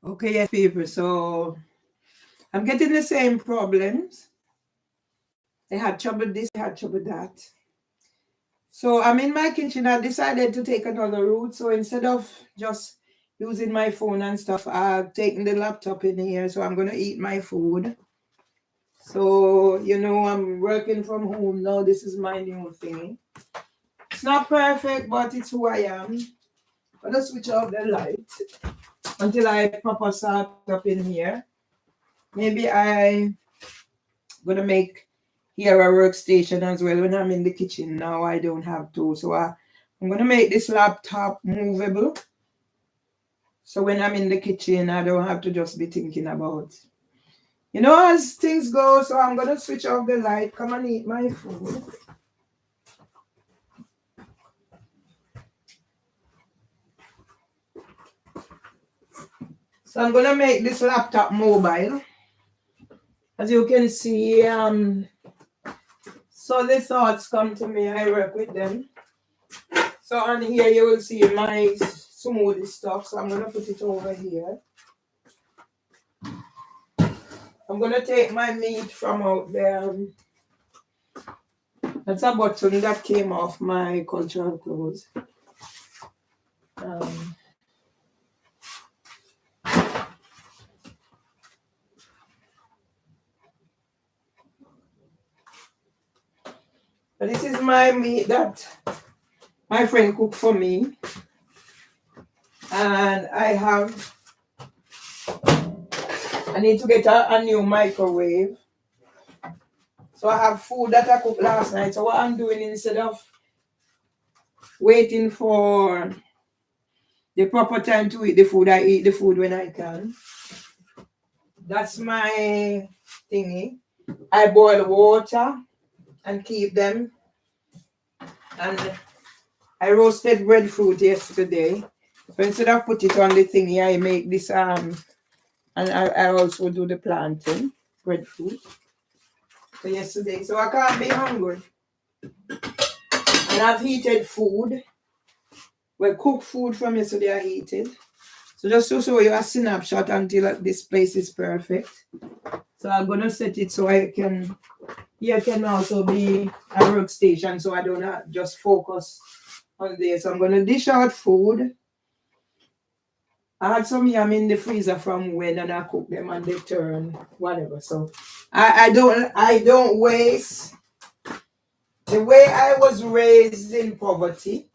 Okay, yes, people. So I'm getting the same problems. I had trouble this, I had trouble that. So I'm in my kitchen. I decided to take another route. So instead of just using my phone and stuff, I've taken the laptop in here. So I'm going to eat my food. So, you know, I'm working from home now. This is my new thing. It's not perfect, but it's who I am. I'm going to switch off the light until I proper start up in here. Maybe I'm going to make here a workstation as well when I'm in the kitchen. Now I don't have to. So I'm going to make this laptop movable. So when I'm in the kitchen, I don't have to just be thinking about, you know, as things go. So I'm going to switch off the light, come and eat my food. So I'm going to make this laptop mobile. As you can see, so the thoughts come to me, I work with them. So on here you will see my smoothie stuff. So I'm going to put it over here. I'm going to take my meat from out there. That's a button that came off my cultural clothes. But this is my meat that my friend cooked for me. And I need to get a new microwave. So I have food that I cooked last night. So what I'm doing, instead of waiting for the proper time to eat the food, I eat the food when I can. That's my thingy. I boil water and keep them. And I roasted breadfruit yesterday. So instead of put it on the thingy, I make this and I also do the plantain breadfruit. So yesterday, so I can't be hungry. And I've heated food. Well, cooked food from yesterday I heated. So just to show you a snapshot until this place is perfect. So I'm gonna set it so I can, here can also be a workstation, so I don't have just focus on this. So I'm gonna dish out food. I had some yam in the freezer from when, and I cook them and they turn whatever. So I don't waste. The way I was raised in poverty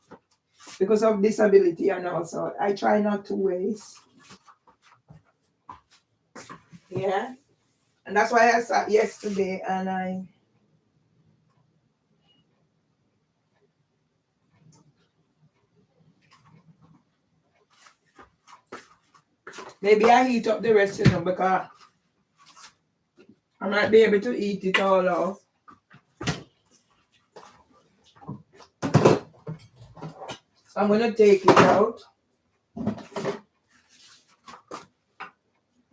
because of disability and also I try not to waste. Yeah. And that's why I sat yesterday and maybe I heat up the rest, you know, because I might be able to eat it all off. So I'm going to take it out.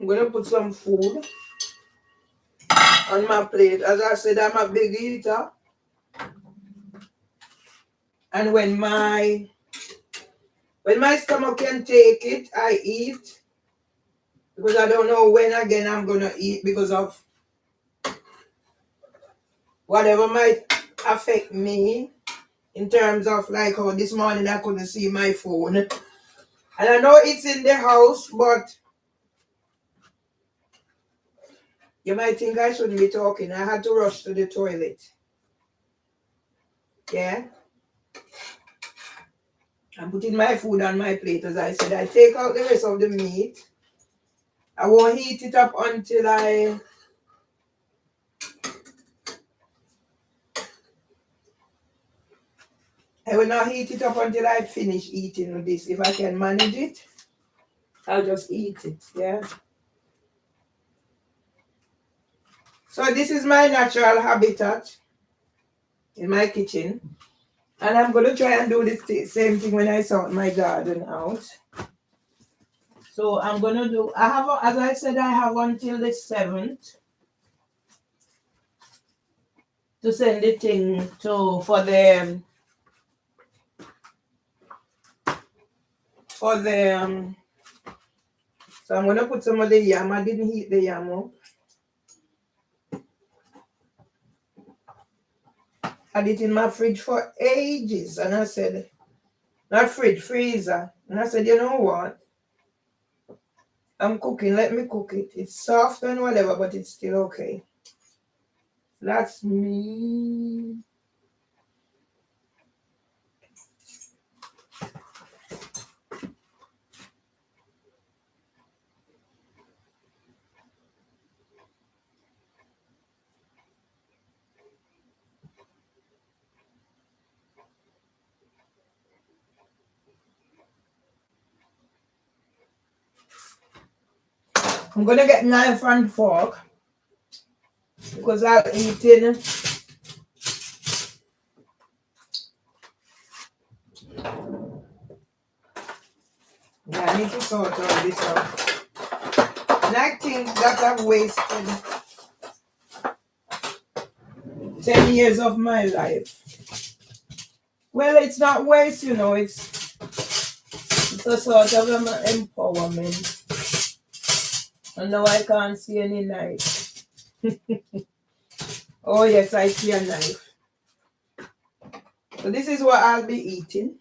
I'm going to put some food on my plate. As I said, I'm a big eater. And when my stomach can take it, I eat. Because I don't know when again I'm going to eat because of whatever might affect me. In terms of like how this morning I couldn't see my phone. And I know it's in the house, but you might think I shouldn't be talking. I had to rush to the toilet. Yeah. I'm putting my food on my plate, as I said. I take out the rest of the meat. I won't heat it up until I will not heat it up until I finish eating this. If I can manage it, I'll just eat it. Yeah. So this is my natural habitat in my kitchen. And I'm going to try and do this same thing when I sort my garden out. So I'm going to do, as I said, I have until the 7th to send the thing for So I'm gonna put some of the yam. I didn't heat the yam up. Had it in my fridge for ages, and I said, not fridge, freezer. And I said, you know what? I'm cooking, let me cook it. It's soft and whatever, but it's still okay. That's me. I'm gonna get knife and fork because I'm eating. Yeah, I need to sort all this out. And I think that I've wasted 10 years of my life. Well, it's not waste, you know, it's a sort of an empowerment. And now I can't see any knife. Oh yes, I see a knife. So this is what I'll be eating.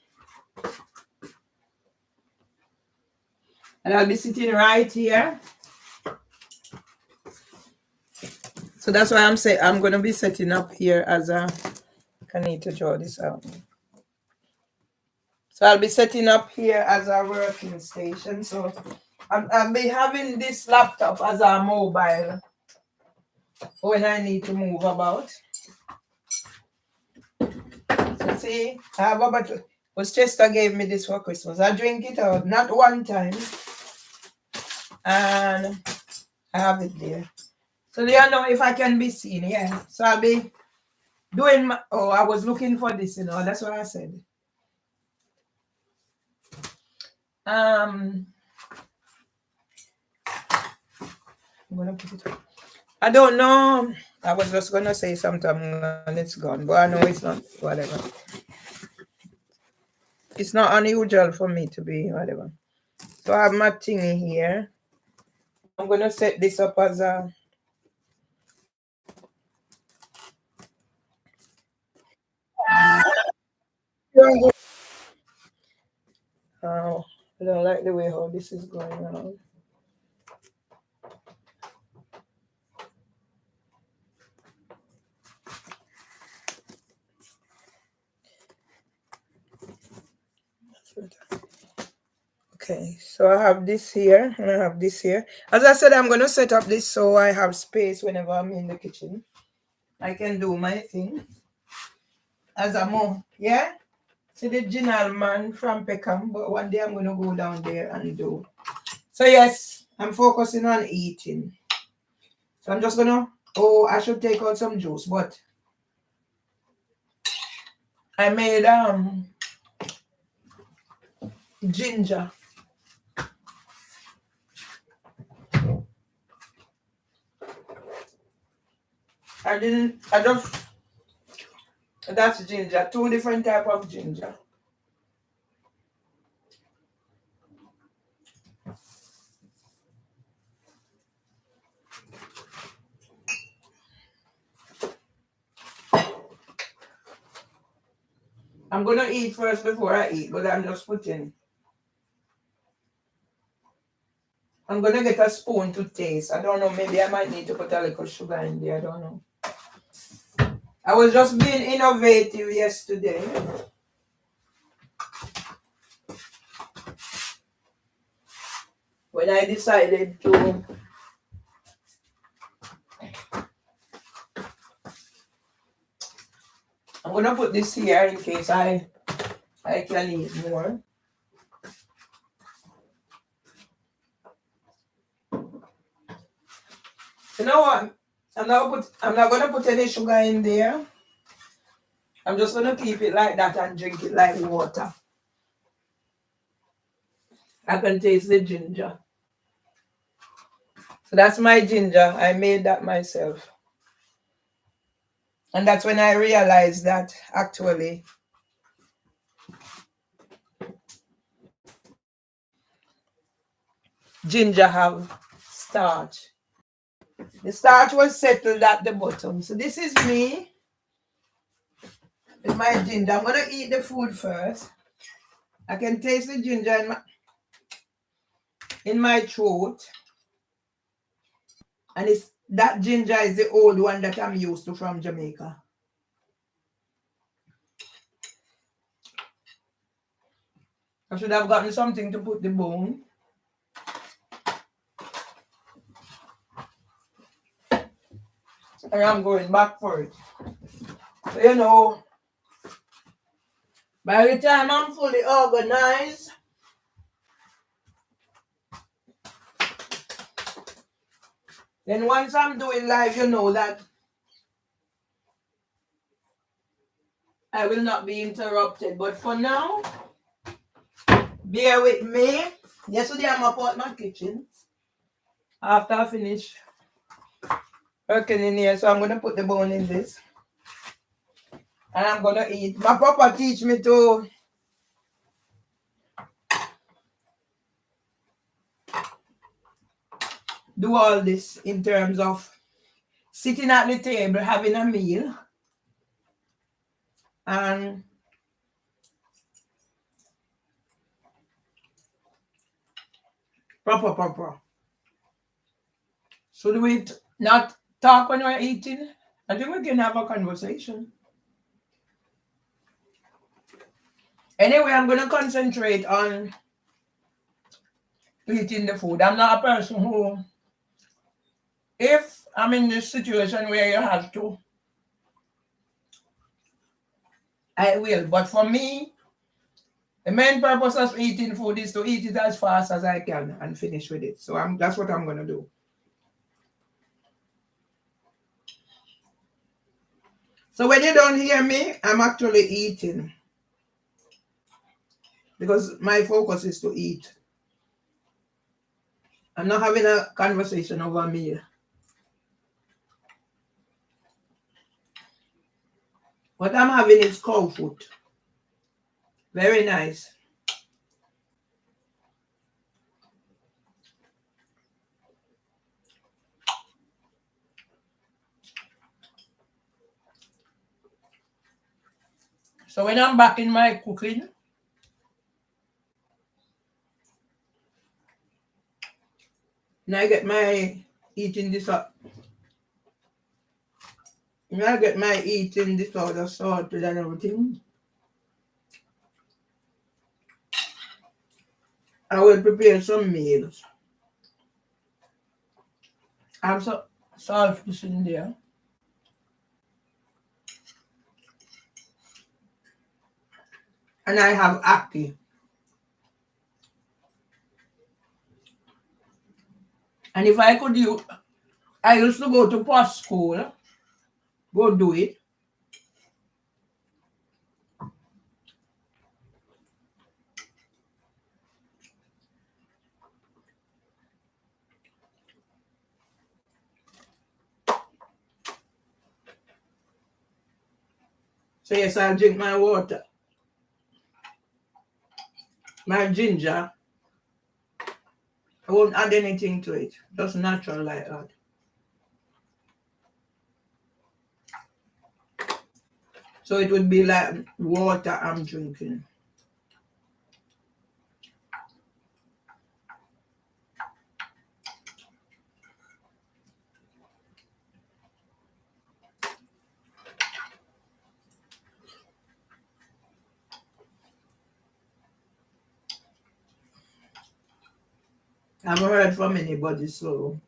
And I'll be sitting right here. So that's why I'm saying I'm gonna be setting up here as a, I need to draw this out. So I'll be setting up here as a working station. So I'll be having this laptop as a mobile when I need to move about. So see, I have a bottle. Was Chester gave me this for Christmas. I drink it out, not one time. And I have it there. So do you know if I can be seen? Yeah. So I'll be doing my, oh, I was looking for this, you know, that's what I said. I'm gonna put it up. I don't know. I was just gonna say something and it's gone, but I know it's not whatever. It's not unusual for me to be whatever. So I have my thingy here. I'm gonna set this up as a oh, I don't like the way how this is going on. Okay, so I have this here and I have this here. As I said, I'm going to set up this so I have space whenever I'm in the kitchen. I can do my thing. As a mom, yeah? See the general man from Peckham, but one day I'm going to go down there and do. So yes, I'm focusing on eating. So I'm just going to, oh, I should take out some juice, but I made ginger. I just, that's ginger, 2 different type of ginger. I'm going to eat first before I eat, but I'm just putting. I'm going to get a spoon to taste. I don't know, maybe I might need to put a little sugar in there. I don't know. I was just being innovative yesterday. When I decided to I'm going to put this here in case I can eat more. You know what? I'm not gonna put any sugar in there. I'm just gonna keep it like that and drink it like water. I can taste the ginger. So that's my ginger. I made that myself. And that's when I realized that actually ginger have starch. The starch was settled at the bottom. So this is me with my ginger. I'm gonna eat the food first. I can taste the ginger in my throat. And it's that ginger is the old one that I'm used to from Jamaica. I should have gotten something to put the bone. And I'm going back for it. So, you know, by the time I'm fully organized, then once I'm doing live, you know that I will not be interrupted. But for now, bear with me. Yesterday I'm up at my kitchen after I finish working in here. So I'm going to put the bone in this. And I'm going to eat. My papa teach me to do all this in terms of sitting at the table, having a meal. And proper. Should we not talk when we're eating? I think we can have a conversation. Anyway, I'm going to concentrate on eating the food. I'm not a person who, if I'm in this situation where you have to, I will. But for me, the main purpose of eating food is to eat it as fast as I can and finish with it. So that's what I'm going to do. So when you don't hear me, I'm actually eating. Because my focus is to eat. I'm not having a conversation over a meal. What I'm having is cow foot. Very nice. So when I'm back in my cooking, and I get my eating this up. And I get my eating this order sorted and everything. I will prepare some meals. I have some saltfish in there. And I have ackee. And if I could use, I used to go to post school, go do it. So yes, I'll drink my water. My ginger. I won't add anything to it. Just natural like that. So it would be like water I'm drinking. I haven't heard from anybody, so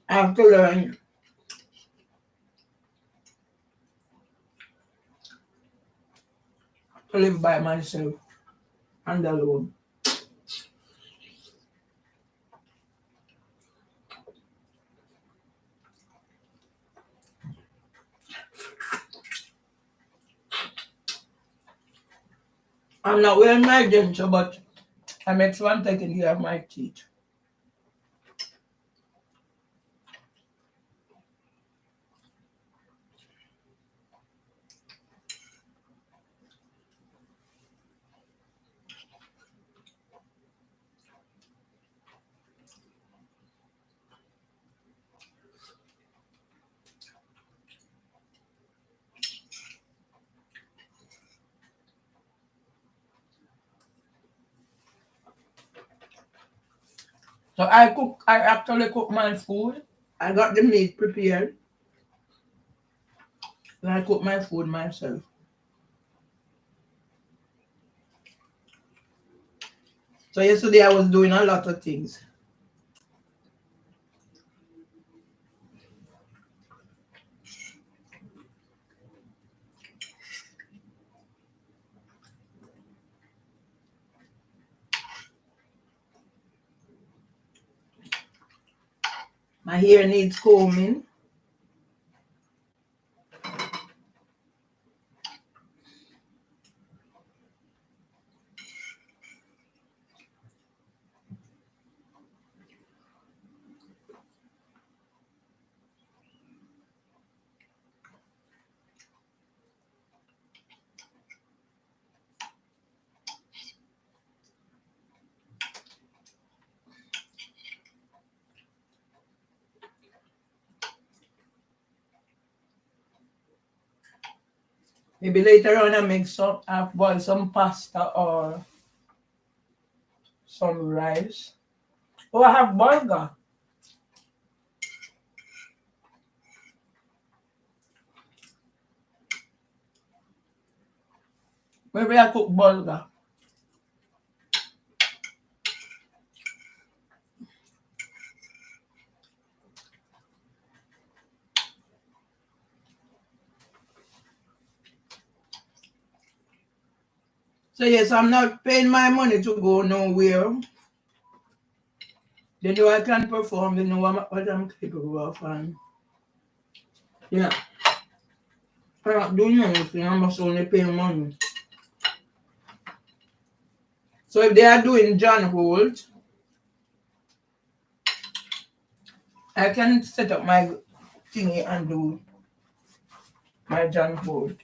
I have to learn to live by myself and alone. I'm not wearing my denture, but I make sure I'm taking care of my teeth. So I actually cook my food. I got the meat prepared. And I cook my food myself. So yesterday I was doing a lot of things. My hair needs combing. Maybe later on I'll boil some pasta or some rice. Oh, I have burger. Maybe I cook burger. So yes, I'm not paying my money to go nowhere. They know I can perform, they know what I'm capable of, and yeah. I'm not doing anything, I'm just only paying money. So if they are doing John Holt, I can set up my thingy and do my John Holt.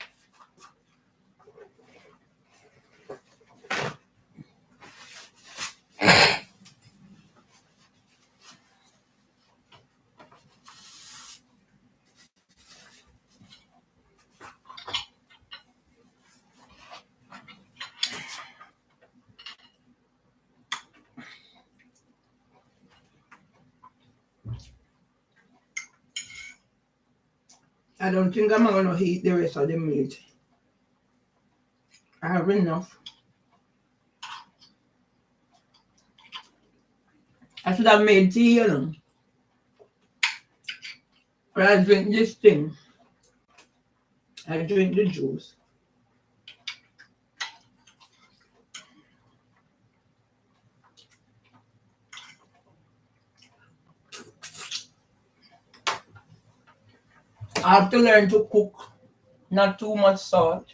I don't think I'm going to eat the rest of the meat. I have enough. I should have made tea, you know. But I drink this thing. I drink the juice. I have to learn to cook. Not too much salt.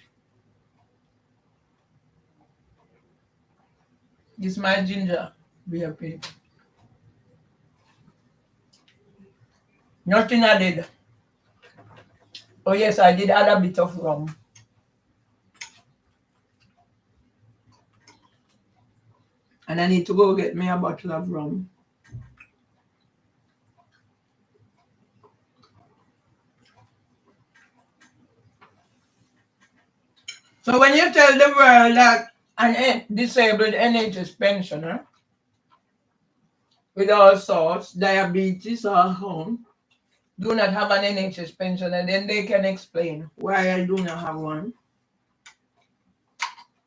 This is my ginger beer paste. Nothing I did. Oh yes, I did add a bit of rum. And I need to go get me a bottle of rum. So when you tell the world that an disabled NHS pensioner with all sorts, diabetes or home, do not have an NHS pensioner, then they can explain why I do not have one.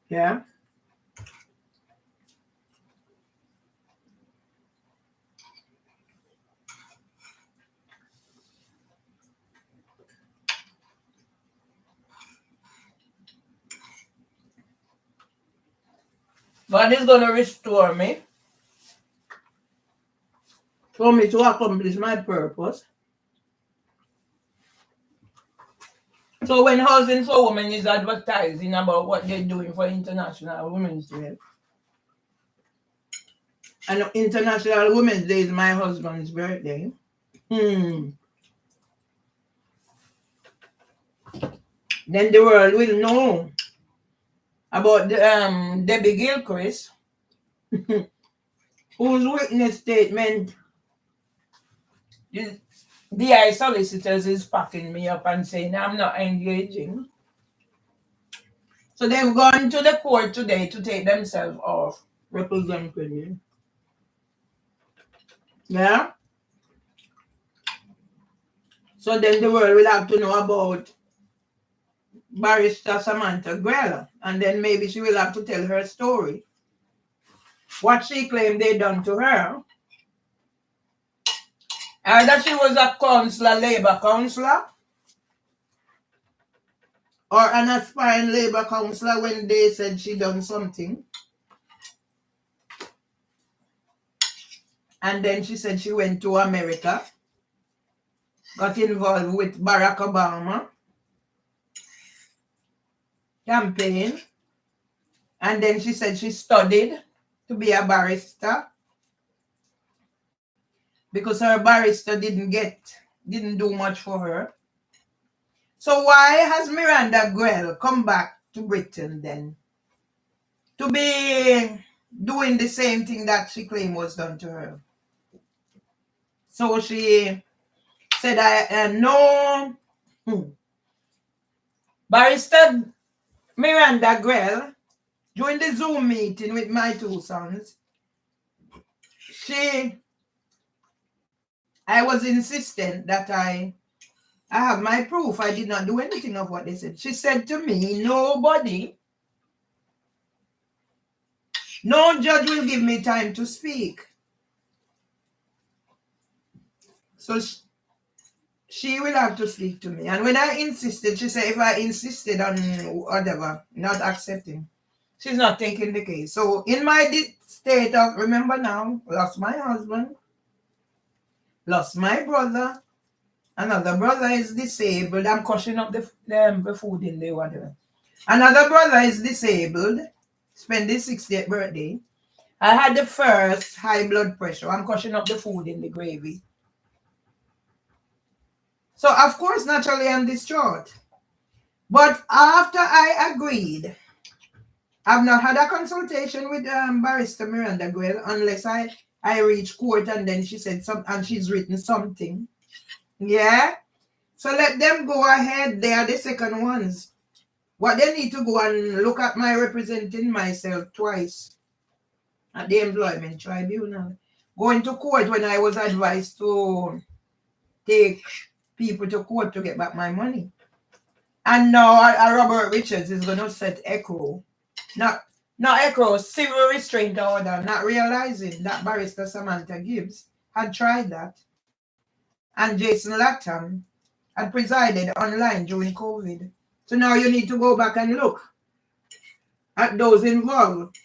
Yeah. God is going to restore me for me to accomplish my purpose. So when Housing for Women is advertising about what they're doing for International Women's Day, and International Women's Day is my husband's birthday, then the world will know about the Debbie Gilchrist, whose witness statement DI solicitors is packing me up and saying I'm not engaging. So they've gone to the court today to take themselves off representing me. Yeah. So then the world will have to know about Barrister Samantha Grell, and then maybe she will have to tell her story. What she claimed they done to her. Either she was a counselor, labor counselor, or an aspiring labor counselor when they said she done something. And then she said she went to America, got involved with Barack Obama campaign, and then she said she studied to be a barrister because her barrister didn't do much for her. So why has Miranda Grell come back to Britain then to be doing the same thing that she claimed was done to her? So she said, I know Barrister Miranda Grell, during the Zoom meeting with my two sons, I was insistent that I have my proof. I did not do anything of what they said. She said to me, no judge will give me time to speak. So she will have to speak to me. And when I insisted, she said if I insisted on whatever, not accepting, she's not taking the case. So in my state of, remember now, lost my husband, lost my brother, another brother is disabled. I'm crushing up the food in there, whatever. Another brother is disabled, spent his 60th birthday. I had the first high blood pressure. I'm crushing up the food in the gravy. So, of course, naturally, I'm distraught. But after I agreed, I've not had a consultation with Barrister Miranda Grell unless I reach court and then she said something and she's written something. Yeah? So let them go ahead. They are the second ones. What they need to go and look at my representing myself twice at the employment tribunal. Going to court when I was advised to take people to court to get back my money. And now Robert Richards is going to set ECRO. Not ECRO, civil restraint order, not realizing that Barrister Samantha Gibbs had tried that. And Jason Latham had presided online during COVID. So now you need to go back and look at those involved.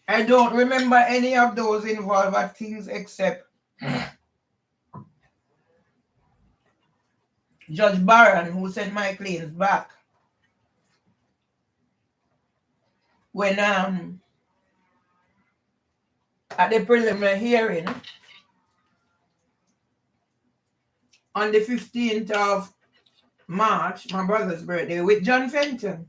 I don't remember any of those involved at things except Judge Barron, who sent my claims back when at the preliminary hearing on the 15th of March, my brother's birthday, with John Fenton.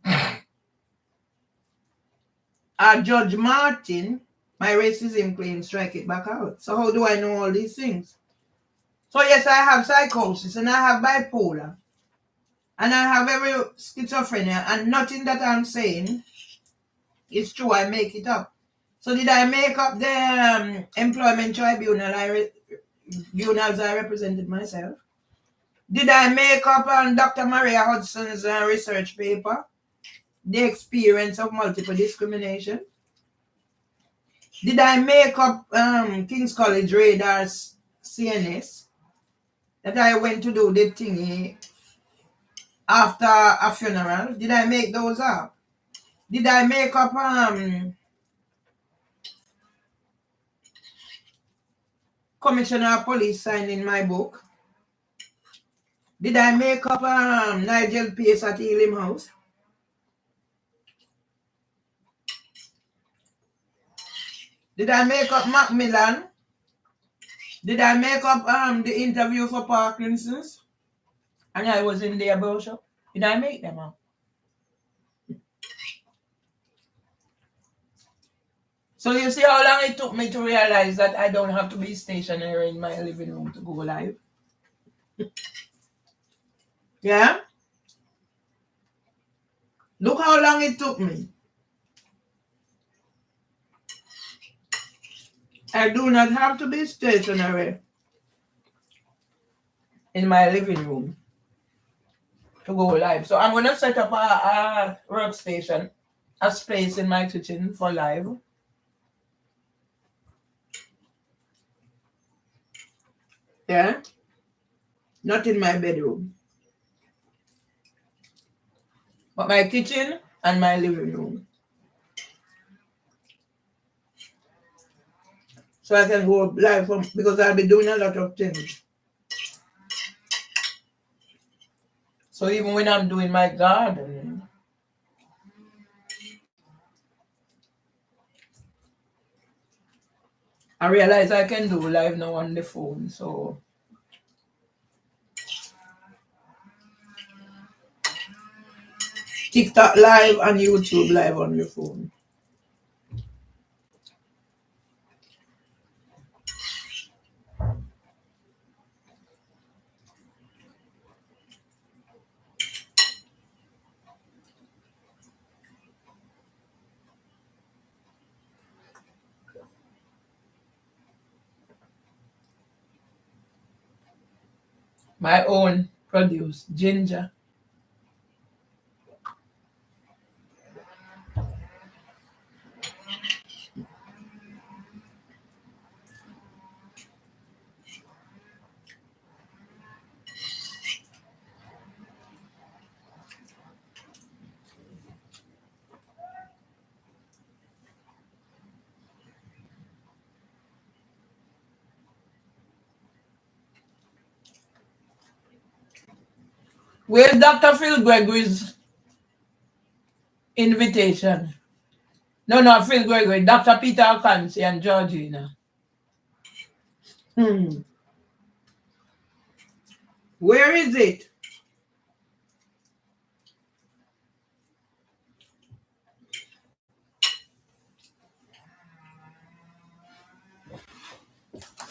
Judge Martin, my racism claim, strike it back out. So how do I know all these things? So yes, I have psychosis and I have bipolar and I have every schizophrenia, and nothing that I'm saying is true. I make it up. So did I make up the employment tribunal tribunals I represented myself? Did I make up Dr. Maria Hudson's research paper, The Experience of Multiple Discrimination? Did I make up King's College Radar's CNS that I went to do the thingy after a funeral? Did I make those up? Did I make up Commissioner of Police signing my book? Did I make up Nigel Pace at Elim House? Did I make up Macmillan? Did I make up the interview for Parkinson's? And I was in their brochure. Did I make them up? So you see how long it took me to realize that I don't have to be stationary in my living room to go live? Yeah? Look how long it took me. I do not have to be stationary in my living room to go live. So I'm going to set up a workstation, a space in my kitchen for live. Yeah. Not in my bedroom, but my kitchen and my living room. So I can go live from, because I'll be doing a lot of things. So even when I'm doing my garden, I realize I can do live now on the phone. So TikTok live and YouTube live on your phone. My own produce, ginger. Where's Dr. Phil Gregory's invitation? No, not Phil Gregory, Dr. Peter Alcansi and Georgina. Where is it?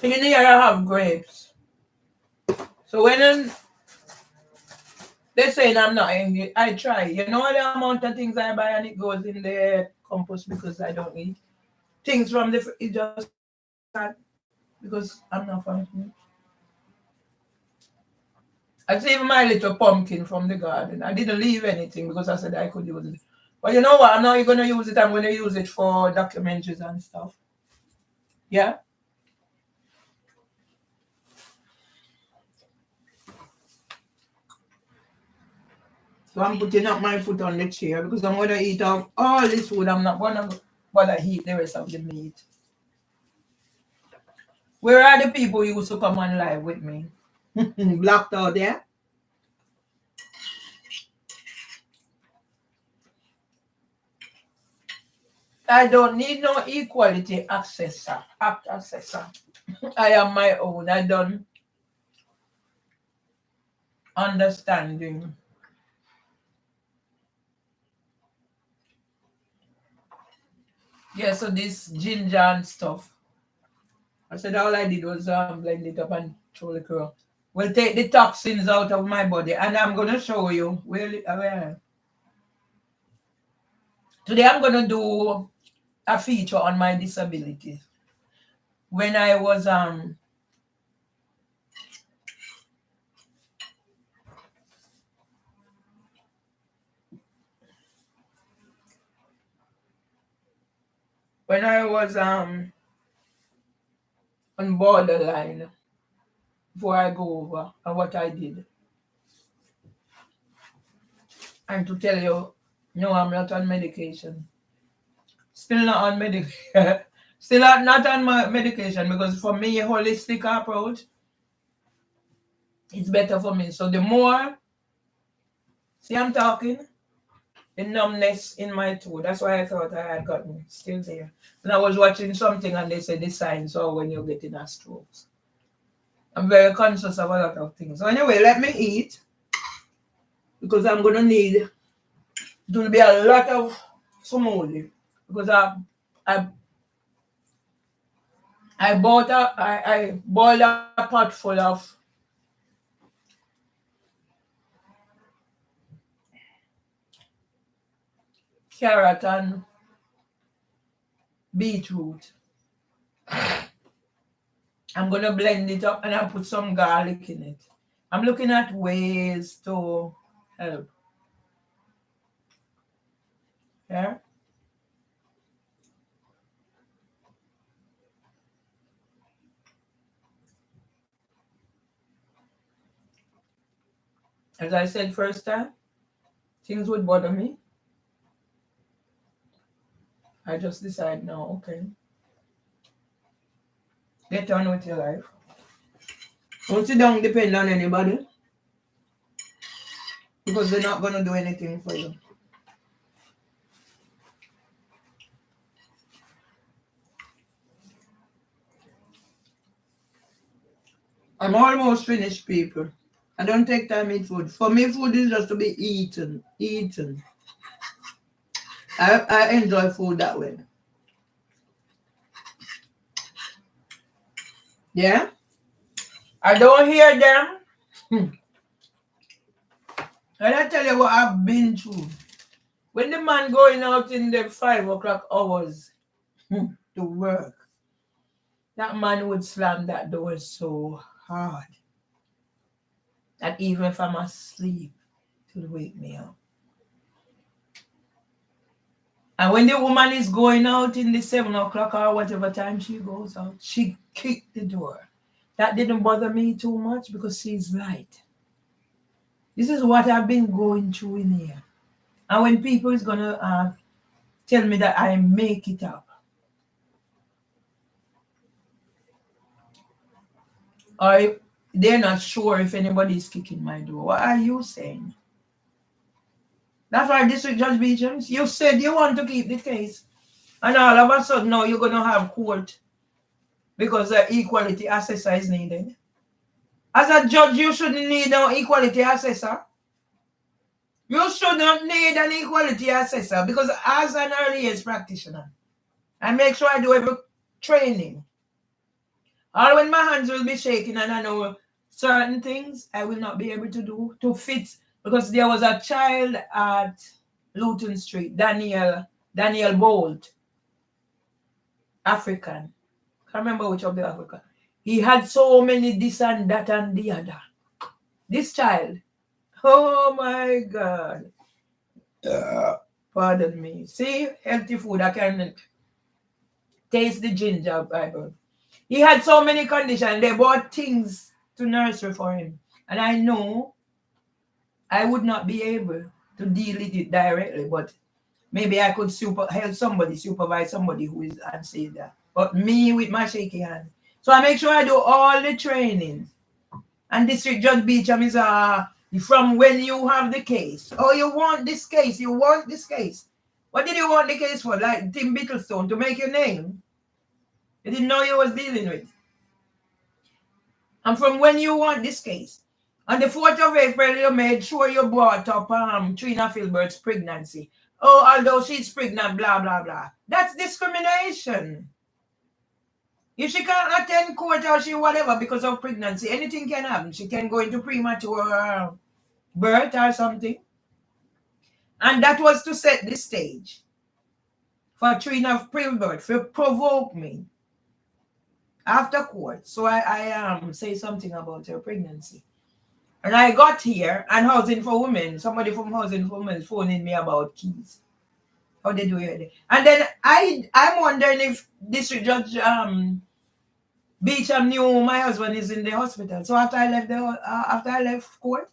In here I have grapes. So when they're saying I'm not angry, I try. You know the amount of things I buy and it goes in the compost because I don't eat. Things from the it just because I'm not functioning. I saved my little pumpkin from the garden. I didn't leave anything because I said I could use it. But you know what? I'm not going to use it. I'm going to use it for documentaries and stuff. Yeah? So I'm putting up my foot on the chair because I'm going to eat up all this food. I'm not going to bother eat the rest of the meat. Where are the people who used to come on live with me? Blocked out there? I don't need no equality accessor. I am my own. I don't understanding. Yeah, so this ginger and stuff. I said all I did was blend it up and throw the curl. We'll take the toxins out of my body, and I'm gonna show you where. Today I'm gonna do a feature on my disability. When I was on borderline before I go over and what I did. And to tell you, no, I'm not on medication. Still not on medication. Still not on my medication because for me, a holistic approach, it's better for me. So the more, see, I'm talking, the numbness in my toe. That's why I thought I had gotten still there. And I was watching something and they said the signs are when you're getting a stroke. I'm very conscious of a lot of things. So anyway, let me eat because I'm gonna need. It will be a lot of smoothie because I boiled a pot full of carrot and beetroot. I'm gonna blend it up and I'll put some garlic in it. I'm looking at ways to help. Yeah. As I said first time, things would bother me. I just decide no, okay. Get on with your life. Don't sit down depend on anybody because they're not gonna do anything for you. I'm almost finished, people. I don't take time to eat food. For me, food is just to be eaten. Eaten. I enjoy food that way. Yeah? I don't hear them. And I tell you what I've been through. When the man going out in the 5 o'clock hours to work, that man would slam that door so hard that even if I'm asleep, it would wake me up. And when the woman is going out in the 7 o'clock or whatever time she goes out, she kicked the door. That didn't bother me too much because she's light. This is what I've been going through in here. And when people is going to tell me that I make it up, or they're not sure if anybody is kicking my door, what are you saying? That's why District Judge Beecham, you said you want to keep the case. And all of a sudden now you're going to have court because the equality assessor is needed. As a judge, you shouldn't need no equality assessor. You should not need an equality assessor because as an early years practitioner, I make sure I do every training. Or when my hands will be shaking and I know certain things I will not be able to do to fit, because there was a child at Luton Street, Daniel Bolt, African. Can't remember which of the African. He had so many this and that and the other. This child, oh my God. Pardon me. See, healthy food, I can taste the ginger, Bible. He had so many conditions. They bought things to nursery for him. And I know I would not be able to deal with it directly, but maybe I could help somebody, supervise somebody who is and say that. But me with my shaky hand. So I make sure I do all the training. And District Judge Beecham is from when you have the case. Oh, you want this case. You want this case. What did you want the case for? Like Tim Bittlestone, to make your name? You didn't know you was dealing with. And from when you want this case. On the 4th of April, you made sure you brought up Trina Filbert's pregnancy. Oh, although she's pregnant, blah, blah, blah. That's discrimination. If she can't attend court or she whatever because of pregnancy, anything can happen. She can go into premature birth or something. And that was to set the stage for Trina Filbert, to provoke me after court. So I say something about her pregnancy. And I got here, and Housing for Women, somebody from Housing for Women is phoning me about keys. How they do it. And then I'm wondering if District Judge Beecham knew my husband is in the hospital. So after I left court,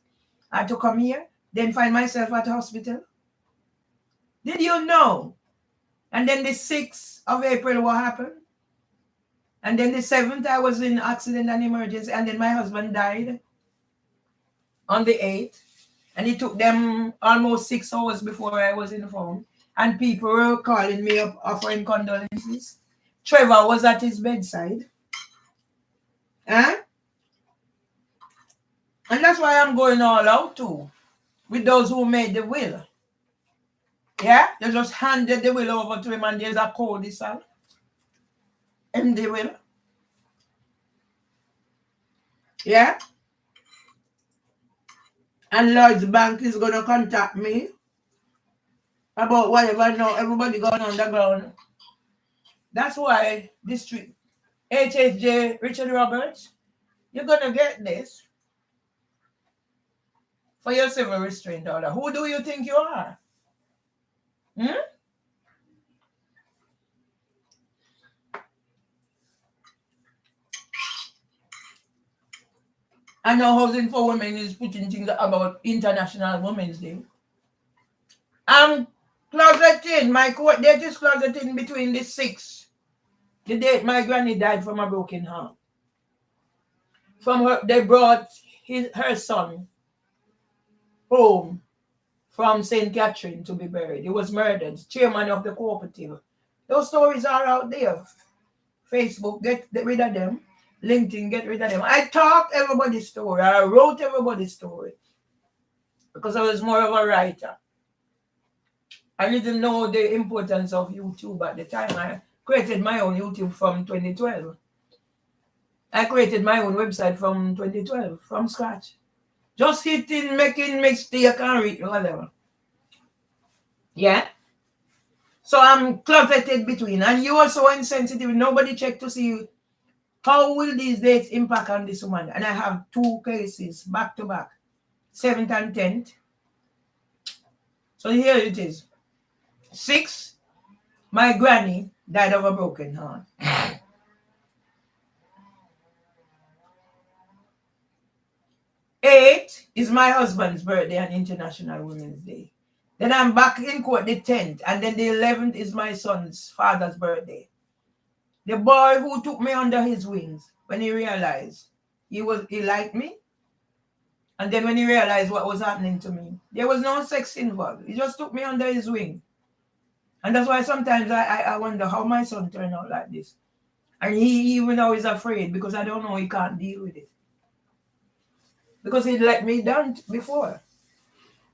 I had to come here, then find myself at the hospital. Did you know? And then the 6th of April, what happened? And then the 7th, I was in accident and emergency, and then my husband died on the 8th. And it took them almost 6 hours before I was informed. And people were calling me up, offering condolences. Trevor was at his bedside. Huh? And that's why I'm going all out too, with those who made the will. Yeah? They just handed the will over to him and there's a codicil in the will. Yeah? And Lloyd's Bank is going to contact me about whatever now. Everybody going underground. That's why District HSJ Richard Roberts, you're gonna get this for your civil restraint order. Who do you think you are? Hmm? I know Housing for Women is putting things about International Women's Day. I'm closeted. My court date is closeted between the 6th, the date my granny died from a broken heart. From her, they brought her son home from St. Catherine to be buried. He was murdered. Chairman of the cooperative. Those stories are out there. Facebook, get rid of them. LinkedIn, get rid of them. I talked everybody's story. I wrote everybody's story because I was more of a writer. I didn't know the importance of YouTube at the time. I created my own YouTube from 2012. I created my own website from 2012, from scratch. Just hitting, making mistake and read, whatever. Yeah? So I'm closeted between. And you are so insensitive. Nobody checked to see how will these dates impact on this woman. And I have 2 cases back to back. 7th and 10th. So here it is. 6, my granny died of a broken heart. 8 is my husband's birthday and International Women's Day. Then I'm back in court the 10th. And then the 11th is my son's father's birthday. The boy who took me under his wings when he realized he liked me. And then when he realized what was happening to me, there was no sex involved. He just took me under his wing. And that's why sometimes I wonder how my son turned out like this. And he even now is afraid because I don't know he can't deal with it. Because he let me down before.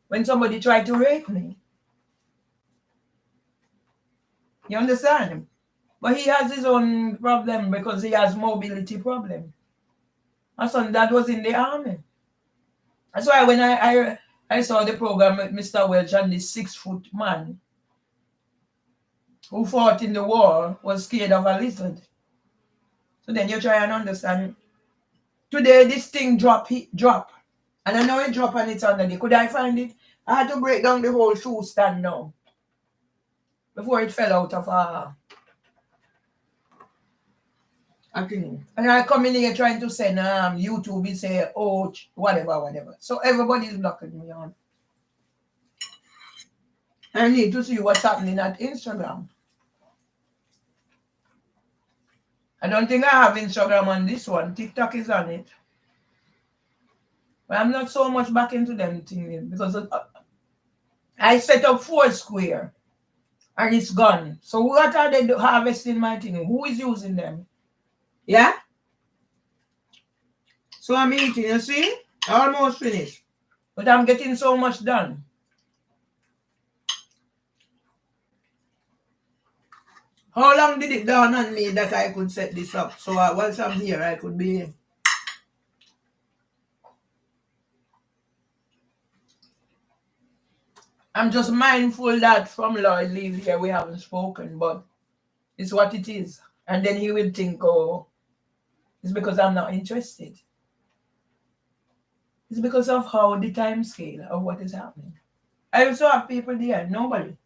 When somebody tried to rape me. You understand? But he has his own problem because he has mobility problem. My son dad was in the army. That's why when I saw the program with Mr. Welch and this 6-foot man who fought in the war was scared of a lizard. So then you try and understand. Today this thing drop. And I know it drop and it's under there. Could I find it? I had to break down the whole shoe stand now. Before it fell out of a thing. And I come in here trying to send YouTube, he say, oh, whatever. So everybody's blocking me on. I need to see what's happening at Instagram. I don't think I have Instagram on this one. TikTok is on it. But I'm not so much back into them things because I set up Foursquare and it's gone. So what are they harvesting my thing? Who is using them? Yeah? So I'm eating, you see? Almost finished. But I'm getting so much done. How long did it dawn on me that I could set this up? So once I'm here, I could be... I'm just mindful that from Lloyd leave here we haven't spoken, but it's what it is. And then he will think, oh, it's because I'm not interested. It's because of how the time scale of what is happening. I also have people there, nobody.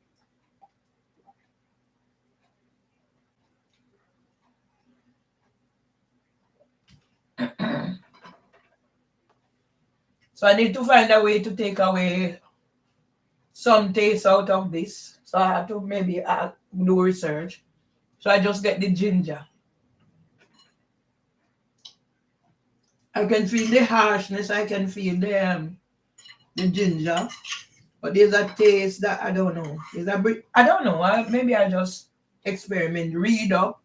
So I need to find a way to take away some taste out of this. So I have to maybe do research. So I just get the ginger. I can feel the harshness. I can feel the ginger. But there's a taste that I don't know. I don't know. Maybe I just experiment, read up.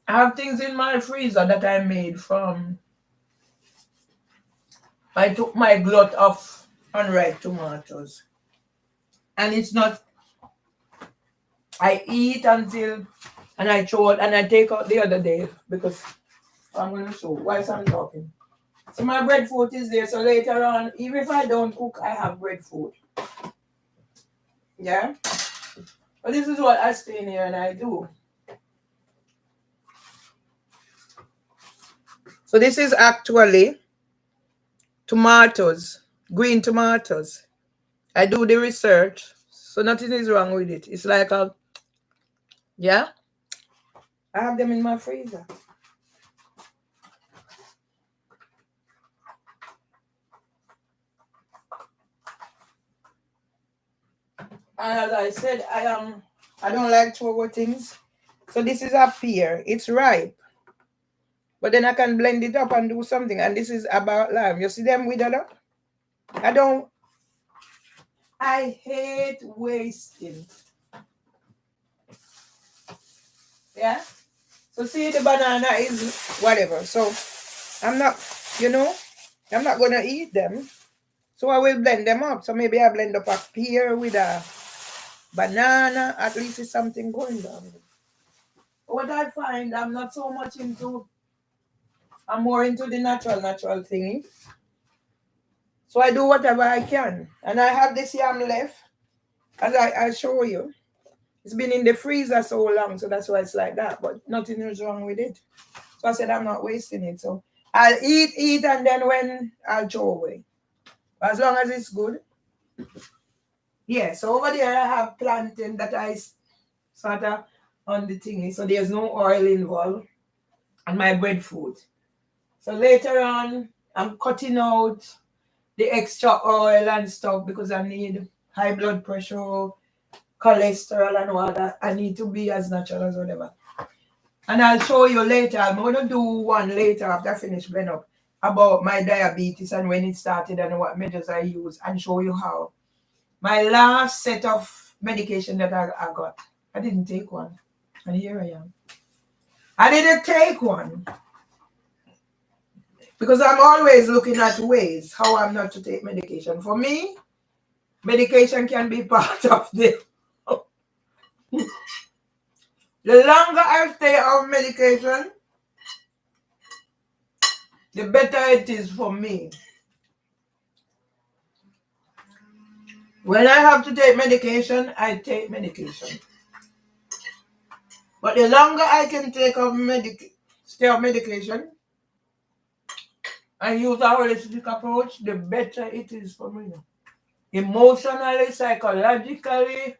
I have things in my freezer that I made from... I took my glut of unripe tomatoes. And it's not... I eat until... And I throw it and I take out the other day because I'm going to show whilst I'm talking. So my breadfruit is there. So later on, even if I don't cook, I have breadfruit. Yeah? But this is what I stay in here and I do. So this is actually tomatoes, green tomatoes. I do the research, so nothing is wrong with it. It's like yeah, I have them in my freezer. And as I said, I don't like to over things. So this is a pear. It's ripe. But then I can blend it up and do something. And this is about lime. You see them withered up? I hate wasting. Yeah? So see, the banana is whatever. So I'm not, I'm not going to eat them. So I will blend them up. So maybe I blend up a pear with a banana. At least it's something going on. What I find, I'm not so much into, I'm more into the natural thingy. So I do whatever I can. And I have this yam left, as I'll show you. It's been in the freezer so long, so that's why it's like that. But nothing is wrong with it. So I said I'm not wasting it. So I'll eat, and then when I'll throw away. As long as it's good. Yeah, so over there I have plantain that I sort of on the thingy. So there's no oil involved. And my breadfruit. So later on, I'm cutting out the extra oil and stuff because I need high blood pressure, cholesterol and all that. I need to be as natural as whatever. And I'll show you later. I'm going to do one later after I finish blend up about my diabetes and when it started and what measures I use and show you how. My last set of medication that I got, I didn't take one. And here I am. I didn't take one. Because I'm always looking at ways how I'm not to take medication. For me, medication can be part of the... The longer I stay on medication, the better it is for me. When I have to take medication, I take medication. But the longer I can take stay on medication and use a holistic approach, the better it is for me. Emotionally, psychologically,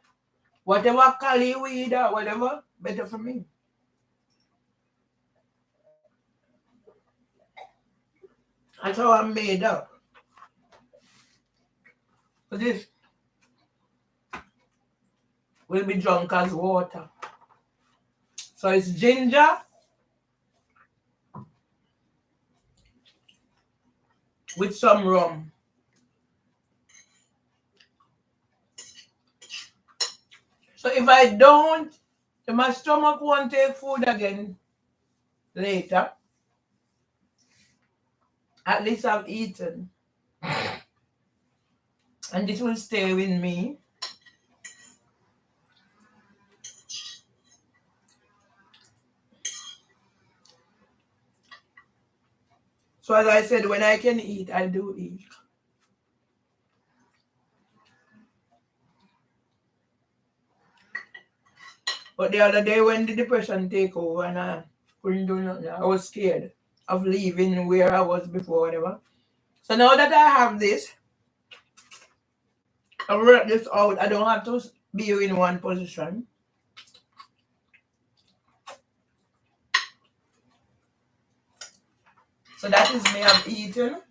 whatever Kali we eat or whatever, better for me. That's how I'm made up. So this will be drunk as water. So it's ginger with some rum. So if my stomach won't take food again later, at least I've eaten. And this will stay with me. So as I said, when I can eat, I do eat. But the other day when the depression take over and I couldn't do nothing, I was scared of leaving where I was before, whatever. So now that I have this, I work this out. I don't have to be in one position. So that is me. I've eaten.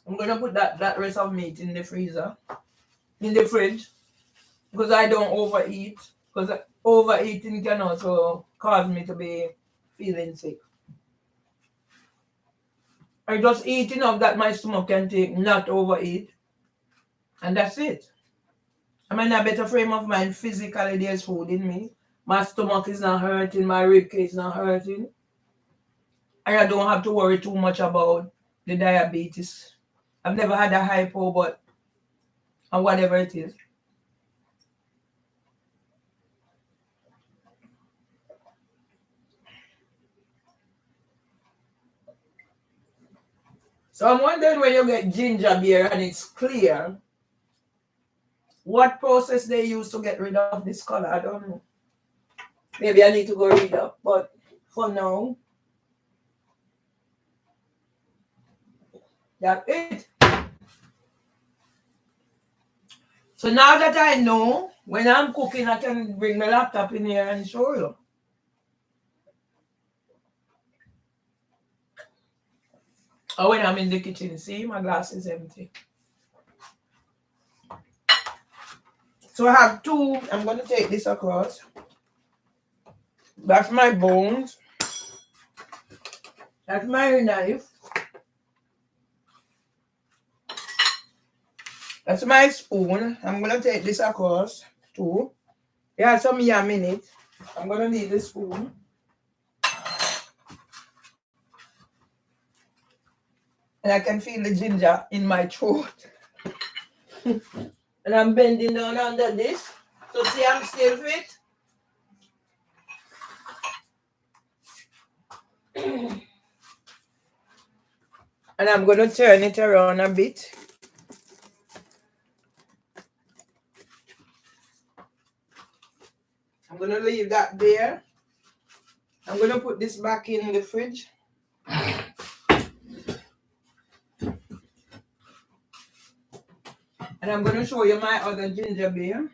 I'm going to put that rest of meat in the freezer, in the fridge, because I don't overeat. Because overeating can also cause me to be feeling sick. I just eat enough that my stomach can take, not overeat. And that's it. I'm in a better frame of mind physically. There's food in me. My stomach is not hurting. My ribcage is not hurting. And I don't have to worry too much about the diabetes. I've never had a hypo, but or whatever it is. So I'm wondering when you get ginger beer and it's clear, What process they use to get rid of this color, I don't know. Maybe I need to go read up, but for now, that's it. So now that I know, when I'm cooking, I can bring my laptop in here and show you. Or when I'm in the kitchen, see, my glass is empty. So I have two, I'm going to take this across. That's my bones. That's my knife. That's my spoon. I'm going to take this across too. There has some yam in it. I'm going to need the spoon. And I can feel the ginger in my throat. And I'm bending down under this. So see, I'm still fit. And I'm going to turn it around a bit. I'm going to leave that there. I'm going to put this back in the fridge. And I'm going to show you my other ginger beer.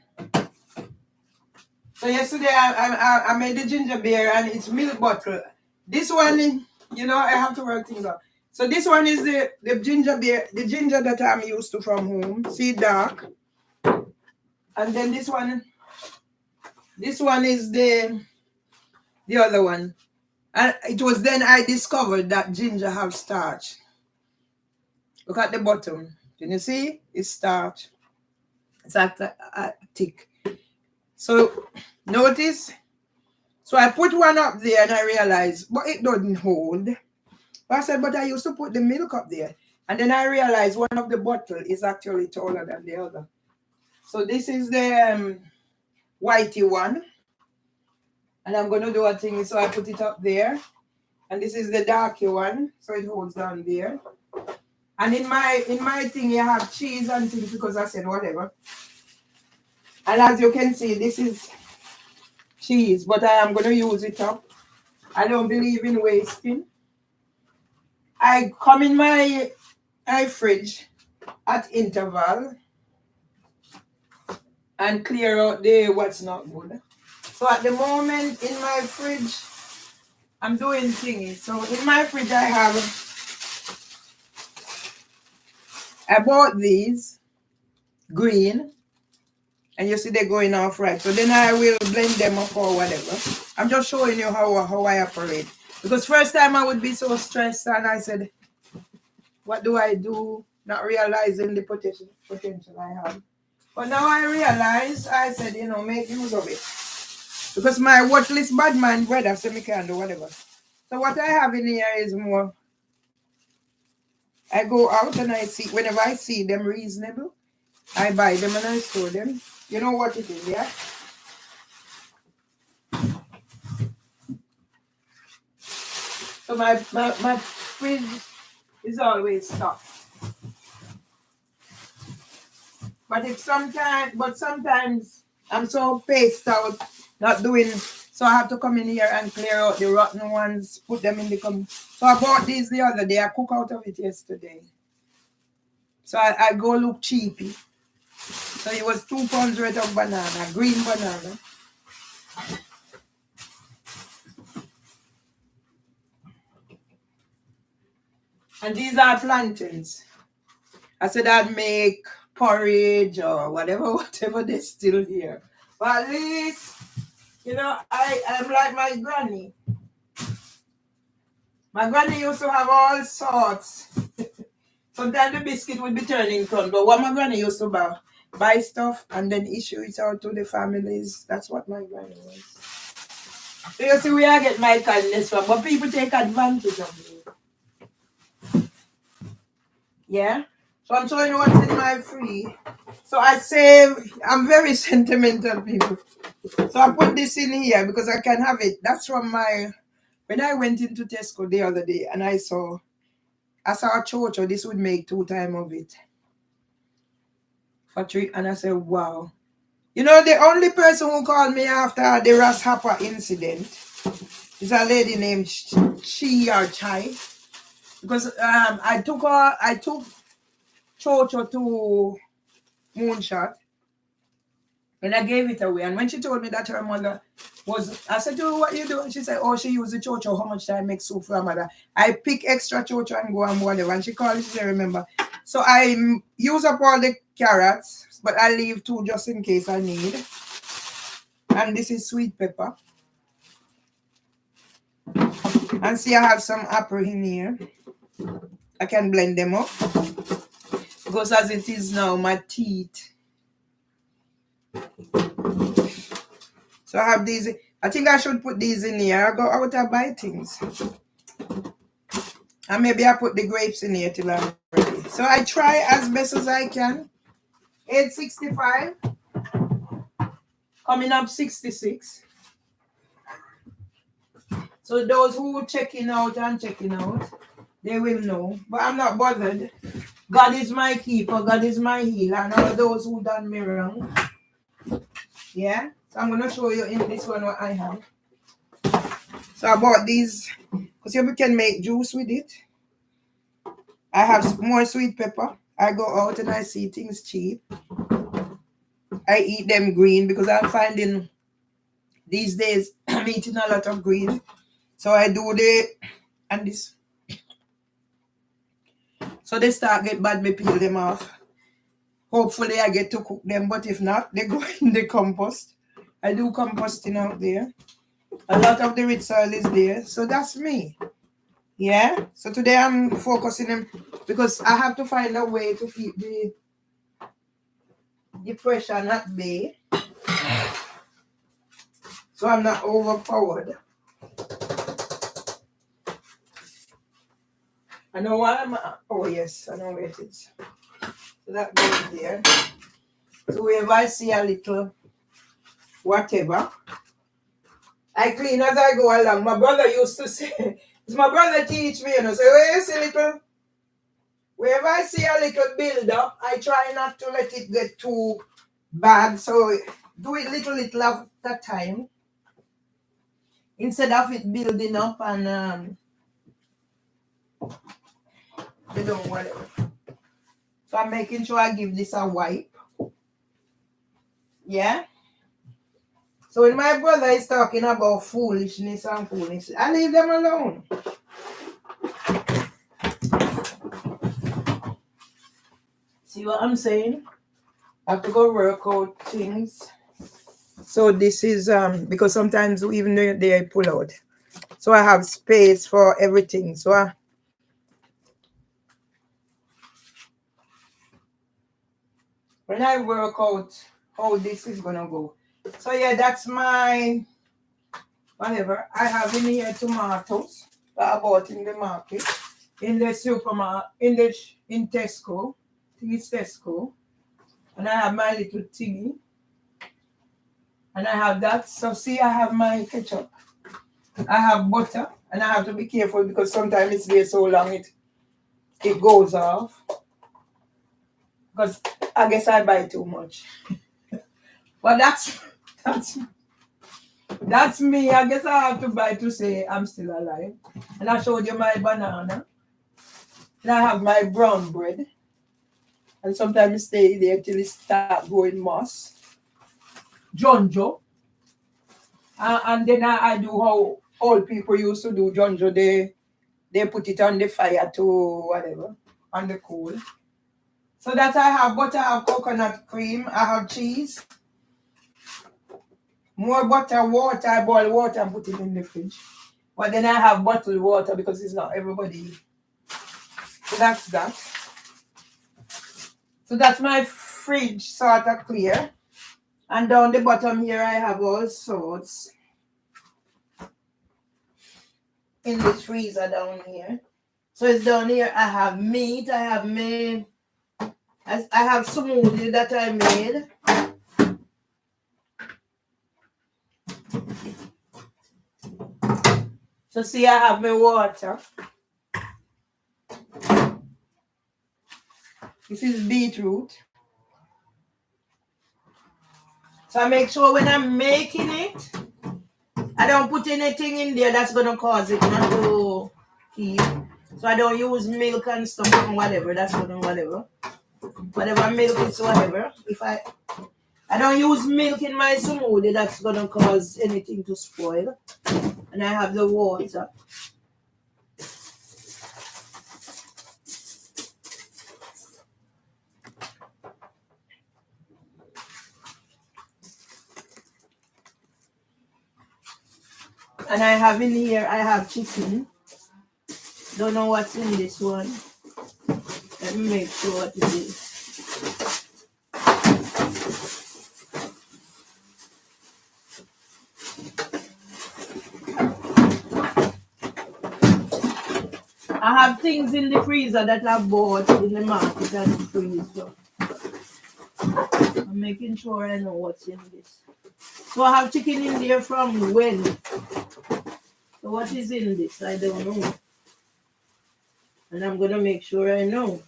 So yesterday I made the ginger beer and it's milk bottle. This one, you know, I have to work things out. So this one is the ginger beer, the ginger that I'm used to from home. See, dark. And then this one is the other one. And it was then I discovered that ginger have starch. Look at the bottom. Can you see? It's starch. It's thick. So notice. So I put one up there and I realized, but it doesn't hold. But I said, but I used to put the milk up there. And then I realized one of the bottle is actually taller than the other. So this is the whitey one. And I'm going to do a thing. So I put it up there. And this is the darky one. So it holds down there. And in my thing, you have cheese and things because I said whatever. And as you can see, this is cheese. But I am going to use it up. I don't believe in wasting. I come in my fridge at interval and clear out the what's not good. So at the moment in my fridge, I'm doing thingies. So in my fridge I bought these green and you see they're going off right. So then I will blend them up or whatever. I'm just showing you how I operate. Because first time I would be so stressed and I said, what do I do? Not realizing the potential I have. But now I realize, I said, you know, make use of it. Because my worthless bad man brother said me can do whatever. So what I have in here is more, I go out and I see, whenever I see them reasonable, I buy them and I store them. You know what it is, yeah? So my fridge is always stocked. But sometimes I'm so paced out, not doing, so I have to come in here and clear out the rotten ones, put them in the So I bought these the other day. I cooked out of it yesterday. So I go look cheapy. So it was 2 pounds worth of banana, green banana. And these are plantains. I said I'd make porridge or whatever they still here. But at least, you know, I'm like my granny. My granny used to have all sorts. Sometimes the biscuit would be turning cold, but what my granny used to buy stuff and then issue it out to the families. That's what my granny was. So you see where I get my kindness from, but people take advantage of me. Yeah? So I'm showing you what's in my free. So I save, I'm very sentimental people. So I put this in here because I can have it. That's from when I went into Tesco the other day and I saw a chocho, this would make 2 times of it. for treat, and I said, wow. You know, the only person who called me after the Ras Happer incident is a lady named Chai. Because I took Chocho to Moonshot and I gave it away. And when she told me that her mother was, I said, "Oh, what you doing?" She said, "Oh, she used the Chocho. How much time make soup for her mother?" I pick extra Chocho and go and whatever. And she called, she said, "Remember." So I use up all the carrots, but I leave 2 just in case I need. And this is sweet pepper. And see, I have some apple in here. I can blend them up. Because as it is now, my teeth. So I have these. I think I should put these in here. I go out and buy things. And maybe I put the grapes in here till I'm ready. So I try as best as I can. 865. Coming up 66. So those who checking out, they will know. But I'm not bothered. God is my keeper. God is my healer. And all those who done me wrong. Yeah. So I'm going to show you in this one what I have. So I bought these. Because you can make juice with it. I have more sweet pepper. I go out and I see things cheap. I eat them green because I'm finding these days I'm eating a lot of green. So I do and this. So they start get bad, me peel them off. Hopefully I get to cook them, but if not, they go in the compost. I do composting out there. A lot of the rich soil is there. So that's me. Yeah. So today I'm focusing them because I have to find a way to keep the depression at bay. So I'm not overpowered. I know why I'm. Oh yes, I know where it is. So that goes there. So whenever I see a little whatever, I clean as I go along. My brother used to say, it's my brother teach me, say, where you see little, wherever I see a little build up, I try not to let it get too bad. So do it little at a time. Instead of it building up and you know, whatever. So I'm making sure I give this a wipe. Yeah. So when my brother is talking about foolishness, I leave them alone. See what I'm saying? I have to go work out things. So this is because sometimes even they pull out. So I have space for everything. So when I work out how this is gonna go. So yeah, that's my whatever. I have in here tomatoes that I bought in the market, in the supermarket, in Tesco. I think it's Tesco. And I have my little thingy. And I have that. So see, I have my ketchup. I have butter. And I have to be careful because sometimes it's there so long it goes off. Because I guess I buy too much. But that's me. I guess I have to buy to say I'm still alive. And I showed you my banana. And I have my brown bread. And sometimes it stay there till it start going moss. Jonjo. And then I do how old people used to do jonjo. They put it on the fire to whatever, on the coal. So that I have butter, I have coconut cream, I have cheese. More butter, water, I boil water and put it in the fridge. But then I have bottled water because it's not everybody. So that's that. So that's my fridge sort of clear. And down the bottom here I have all sorts. In this freezer down here. So it's down here. I have meat. I have smoothie that I made. So see, I have my water. This is beetroot. So I make sure when I'm making it, I don't put anything in there that's gonna cause it not to keep. So I don't use milk and stuff and whatever. That's whatever. Whatever milk is whatever. If I don't use milk in my smoothie, that's gonna cause anything to spoil. And I have the water. And I have in here, I have chicken. Don't know what's in this one. Let me make sure what it is. I have things in the freezer that I bought in the market and freeze. So I'm making sure I know what's in this. So I have chicken in there from when? So what is in this? I don't know. And I'm going to make sure I know.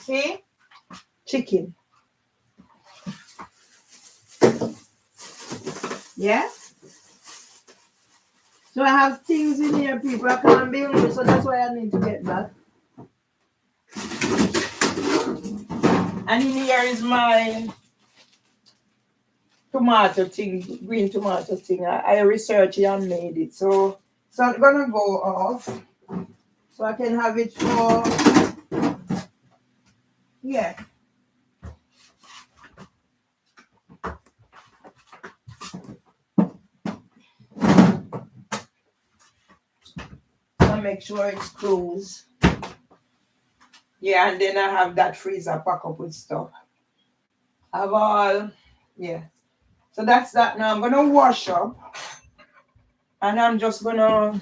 See? Chicken. Yeah? So I have things in here, people. I can't be hungry, so that's why I need to get back. And in here is my tomato thing, green tomato thing. I researched it and made it. So I'm going to go off. So I can have it for, yeah. Make sure it's closed. Yeah, and then I have that freezer pack up with stuff. I have all, yeah. So that's that. Now I'm gonna wash up, and I'm just gonna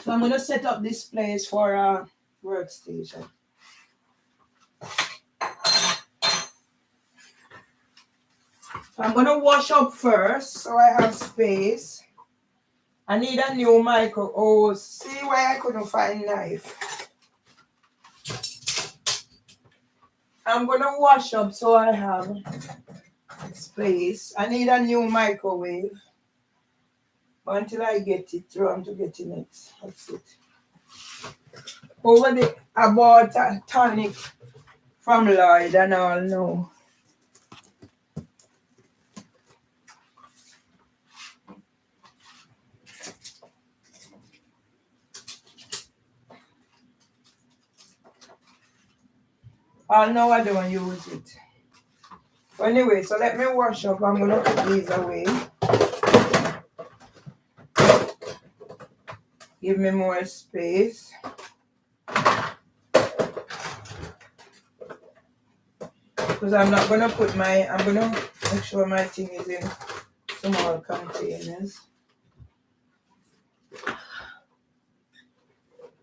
so I'm gonna set up this place for a workstation. So I'm gonna wash up first, so I have space. I need a new micro. Oh, see why I couldn't find knife. I'm gonna wash up so I have space. I need a new microwave. But until I get it, around to getting it. That's it. Over the I bought a tonic from Lloyd and all know. I know I don't use it. But anyway, so let me wash up. I'm going to put these away. Give me more space. Because I'm not going to put I'm going to make sure my thing is in small containers.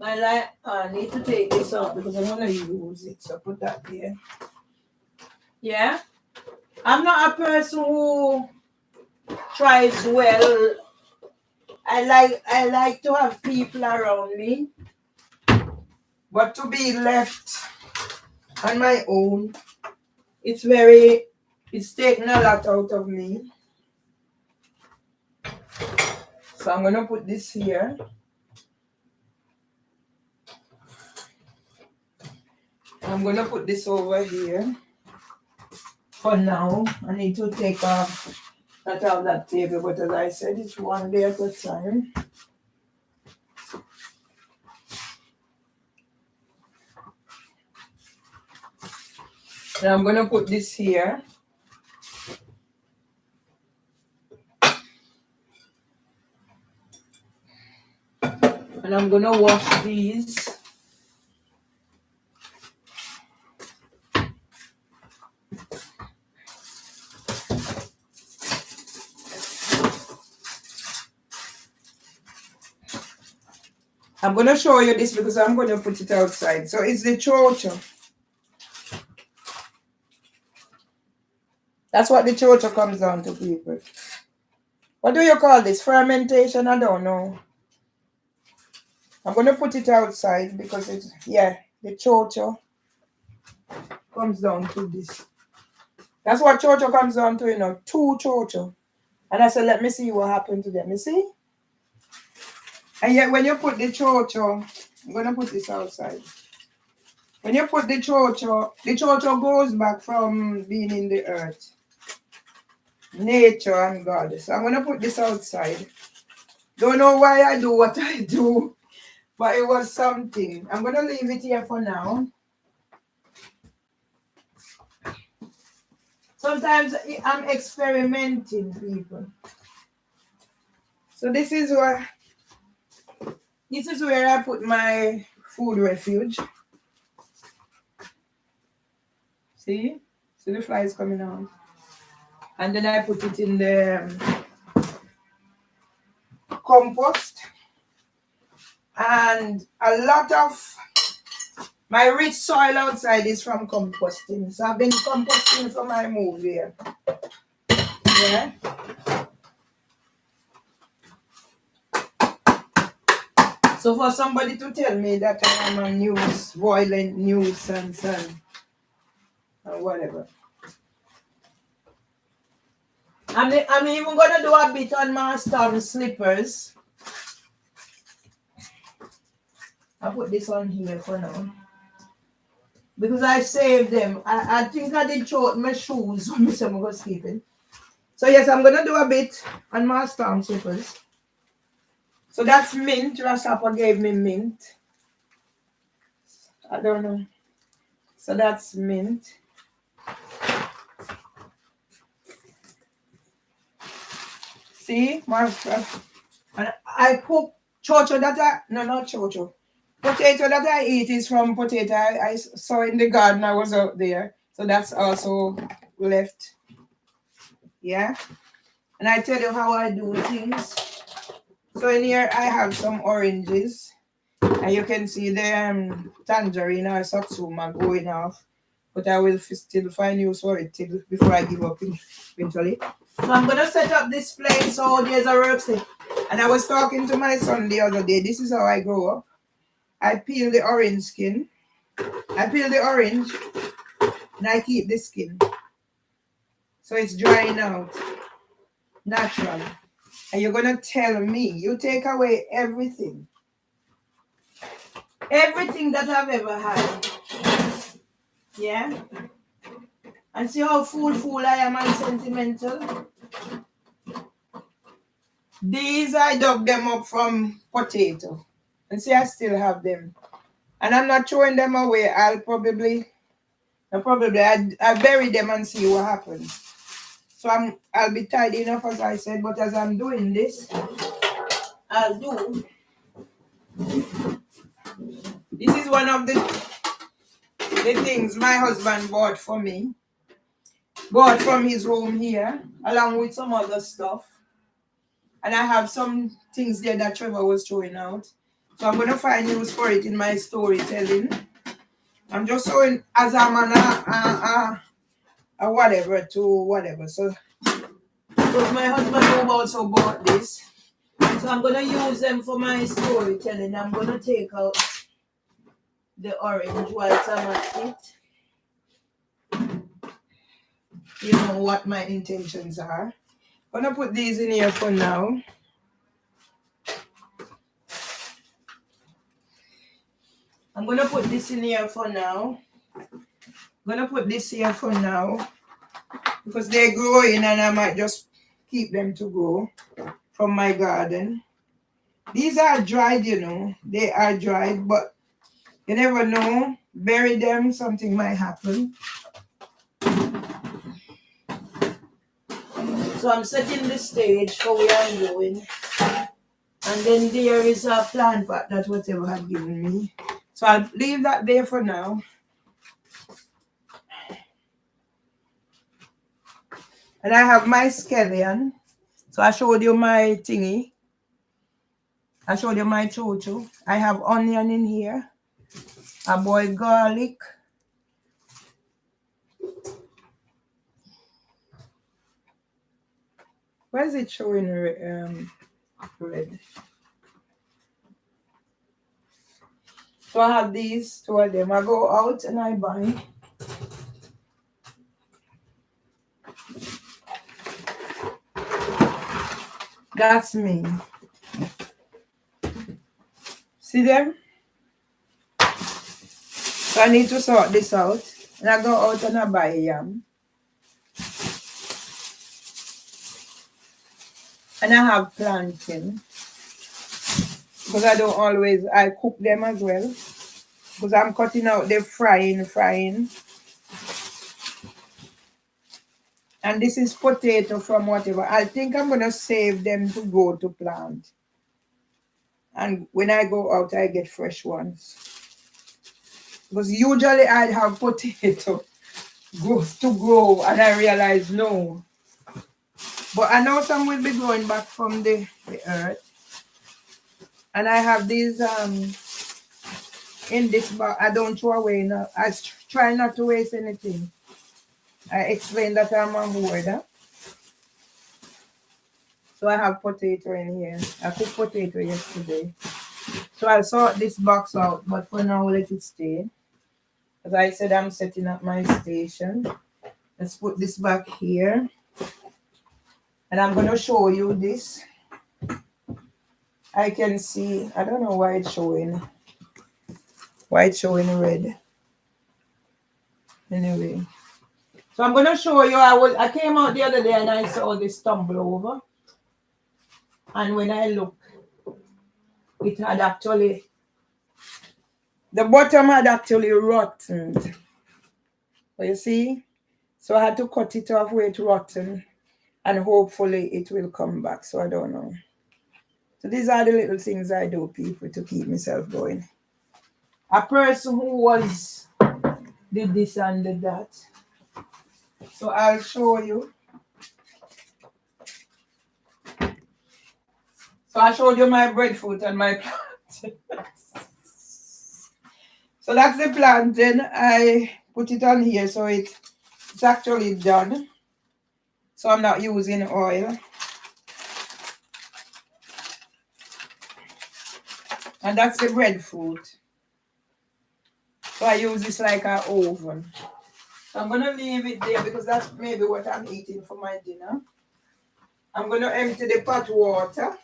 I need to take this out because I'm going to use it. So put that there. Yeah. I'm not a person who tries well. I like to have people around me. But to be left on my own, it's taking a lot out of me. So I'm going to put this here. I'm going to put this over here. For now, I need to take off not all that table, but as I said, it's one day at a time. And I'm going to put this here. And I'm going to wash these. I'm going to show you this because I'm going to put it outside. So it's the chocho. That's what the chocho comes down to, people. What do you call this? Fermentation? I don't know. I'm going to put it outside because it's, yeah, the chocho comes down to this. That's what chocho comes down to, you know, 2 chocho. And I said, let me see what happened to them. You see? And yet when you put the chocho, I'm going to put this outside. When you put the chocho goes back from being in the earth. Nature and God. So I'm going to put this outside. Don't know why I do what I do, but it was something. I'm going to leave it here for now. Sometimes I'm experimenting, people. So this is where I put my food refuge. See the flies coming out. And then I put it in the compost. And a lot of my rich soil outside is from composting. So I've been composting for my move here. Yeah. So for somebody to tell me that I am a violent nuisance and whatever. I'm even going to do a bit on my storm slippers. I'll put this on here for now. Because I saved them. I think I did throw out my shoes when I was sleeping. So yes, I'm going to do a bit on my storm slippers. So that's mint. Rasapa gave me mint. I don't know. So that's mint. See? And I cook chocho that not chocho. Potato that I eat is from potato I saw in the garden. I was out there. So that's also left. Yeah. And I tell you how I do things. So in here I have some oranges. And you can see the tangerine or satsuma going off. But I will still find use for it before I give up eventually. So I'm going to set up this place. So there's a workstation. And I was talking to my son the other day. This is how I grow up. I peel the orange skin. I peel the orange and I keep the skin. So it's drying out. Natural. And you're going to tell me, you take away everything. Everything that I've ever had. Yeah? And see how fool I am and sentimental? These I dug them up from potato. And see, I still have them. And I'm not throwing them away. I bury them and see what happens. So I'll be tidy enough, as I said, but as I'm doing this, I'll do. This is one of the things my husband bought for me. Bought from his room here, along with some other stuff. And I have some things there that Trevor was throwing out. So I'm going to find use for it in my storytelling. I'm just showing as I'm on a whatever to whatever. So because my husband also bought this. So I'm going to use them for my storytelling. I'm going to take out the orange whilst I'm at it. You know what my intentions are. I'm going to put these in here for now. I'm going to put this in here for now. I'm going to put this here for now. Because they're growing and I might just keep them to grow from my garden. These are dried, you know. They are dried, but you never know. Bury them, something might happen. So I'm setting the stage for where I'm going. And then there is a plant pot that whatever had given me. So I'll leave that there for now. And I have my scallion. So I showed you my thingy. I showed you my chocho. I have onion in here. I boiled garlic. Why is it showing red? So I have these two of them. I go out and I buy. That's me. See them? So I need to sort this out. And I go out and I buy yam. And I have plantain. Because I don't always, I cook them as well. Because I'm cutting out the frying. And this is potato from whatever. I think I'm going to save them to go to plant. And when I go out, I get fresh ones. Because usually I'd have potato goes to grow. And I realize no. But I know some will be growing back from the earth. And I have these in this bag. I don't throw away now. I try not to waste anything. I explained that I'm a hoarder. So I have potato in here. I cooked potato yesterday. So I'll sort this box out, but for now let it stay. As I said, I'm setting up my station. Let's put this back here. And I'm going to show you this. I can see, I don't know why it's showing red. Anyway. So I'm going to show you, I came out the other day and I saw this tumble over. And when I look, it had actually, the bottom had actually rotted. But you see? So I had to cut it off where it's rotten. And hopefully it will come back. So I don't know. So these are the little things I do, people, to keep myself going. A person who did this and did that. So I'll show you. So I showed you my breadfruit and my plantain. So that's the plantain. I put it on here so it's actually done. So I'm not using oil. And that's the breadfruit. So I use this like an oven. So I'm going to leave it there because that's maybe what I'm eating for my dinner. I'm going to empty the pot water.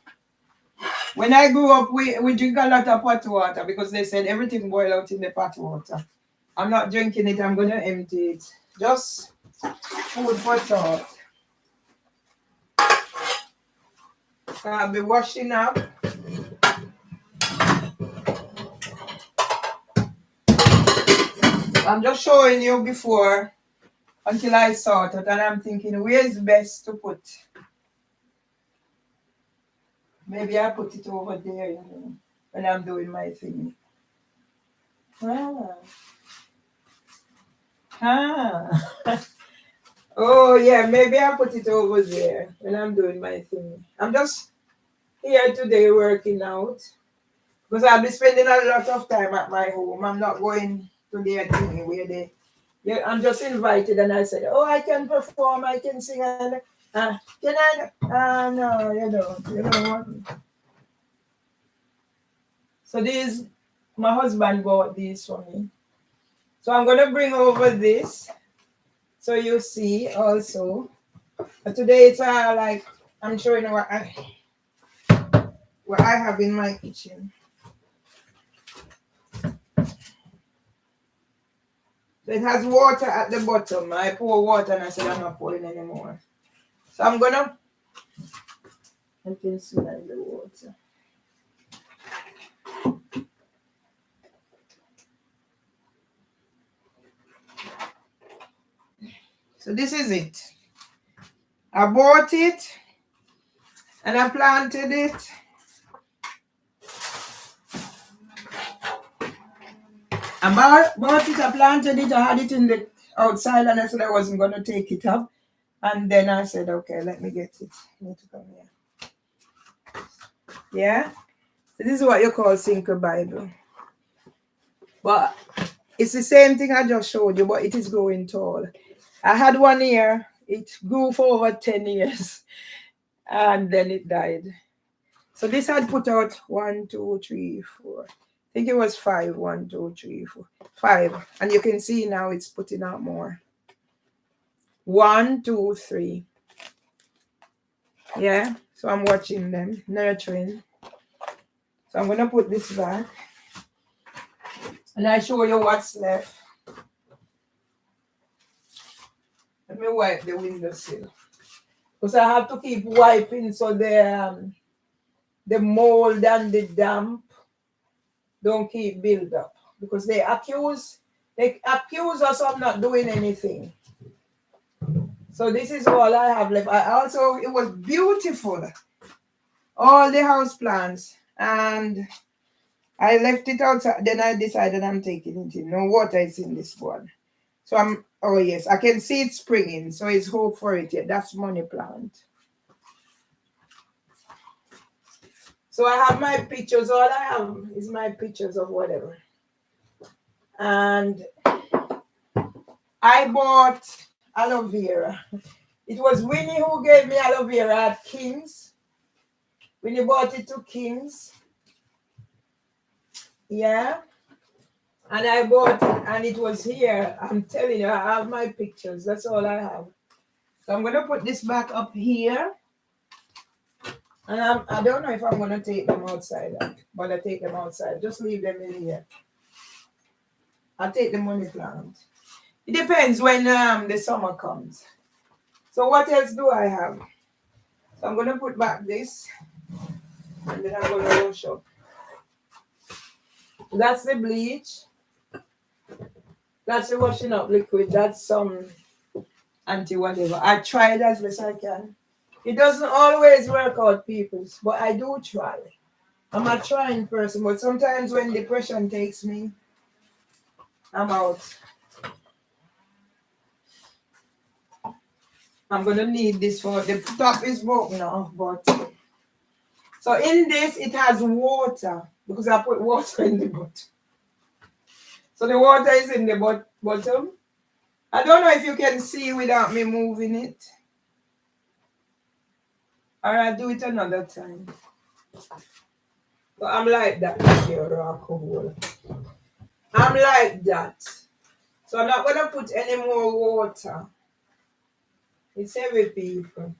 When I grew up, we drink a lot of pot water because they said everything boil out in the pot water. I'm not drinking it. I'm going to empty it. Just food for thought. So I'll be washing up. I'm just showing you before until I sort it, and I'm thinking where is best to put. Maybe I put it over there, you know, when I'm doing my thing. Oh yeah, maybe I put it over there when I'm doing my thing. I'm just here today working out because I'll be spending a lot of time at my home. I'm not going to their thing where they. Yeah, I'm just invited, and I said, "Oh, I can perform, I can sing." And can I? No, you don't want me. So these, my husband bought these for me. So I'm gonna bring over this, so you see also. But today it's like I'm showing what I have in my kitchen. So it has water at the bottom. I pour water and I said I'm not pouring anymore. So I'm gonna. I can smell the water. So this is it. I bought it and I planted it. I bought it, I planted it, I had it in the outside and I said I wasn't going to take it up. And then I said, okay, let me get it. I need to come here. Yeah? So this is what you call Sinker Bible. But it's the same thing I just showed you, but it is growing tall. I had one here. It grew for over 10 years. and then it died. So this had put out 1, 2, 3, 4. I think it was 5. 1, 2, 3, 4, 5. And you can see now it's putting out more. 1, 2, 3. Yeah. So I'm watching them, nurturing. So I'm gonna put this back. And I show you what's left. Let me wipe the windowsill. Because I have to keep wiping so the mold and the damp don't keep build up. Because they accuse us of not doing anything. So this is all I have left. It was beautiful. All the house plants. And I left it outside. Then I decided I'm taking it in. No water is in this one. So oh yes, I can see it springing. So it's hope for it yet. That's money plant. So I have my pictures. All I have is my pictures of whatever. And I bought aloe vera. It was Winnie who gave me aloe vera at King's. Winnie bought it to King's. Yeah. And I bought it and it was here. I'm telling you, I have my pictures. That's all I have. So I'm going to put this back up here. And I don't know if I'm going to take them outside. But I take them outside. Just leave them in here. I'll take the money plant. It depends when the summer comes. So what else do I have? So I'm going to put back this. And then I'm going to wash up. That's the bleach. That's the washing up liquid. That's some anti-whatever. I tried as best I can. It doesn't always work out, people, but I do try. I'm a trying person, but sometimes when depression takes me, I'm out. I'm going to need this for the top is broken now, but so in this it has water because I put water in the bottom. So the water is in the bottom. I don't know if you can see without me moving it. Or I'll do it another time. But I'm like that here, alcohol. I'm like that. So I'm not going to put any more water. It's heavy, people.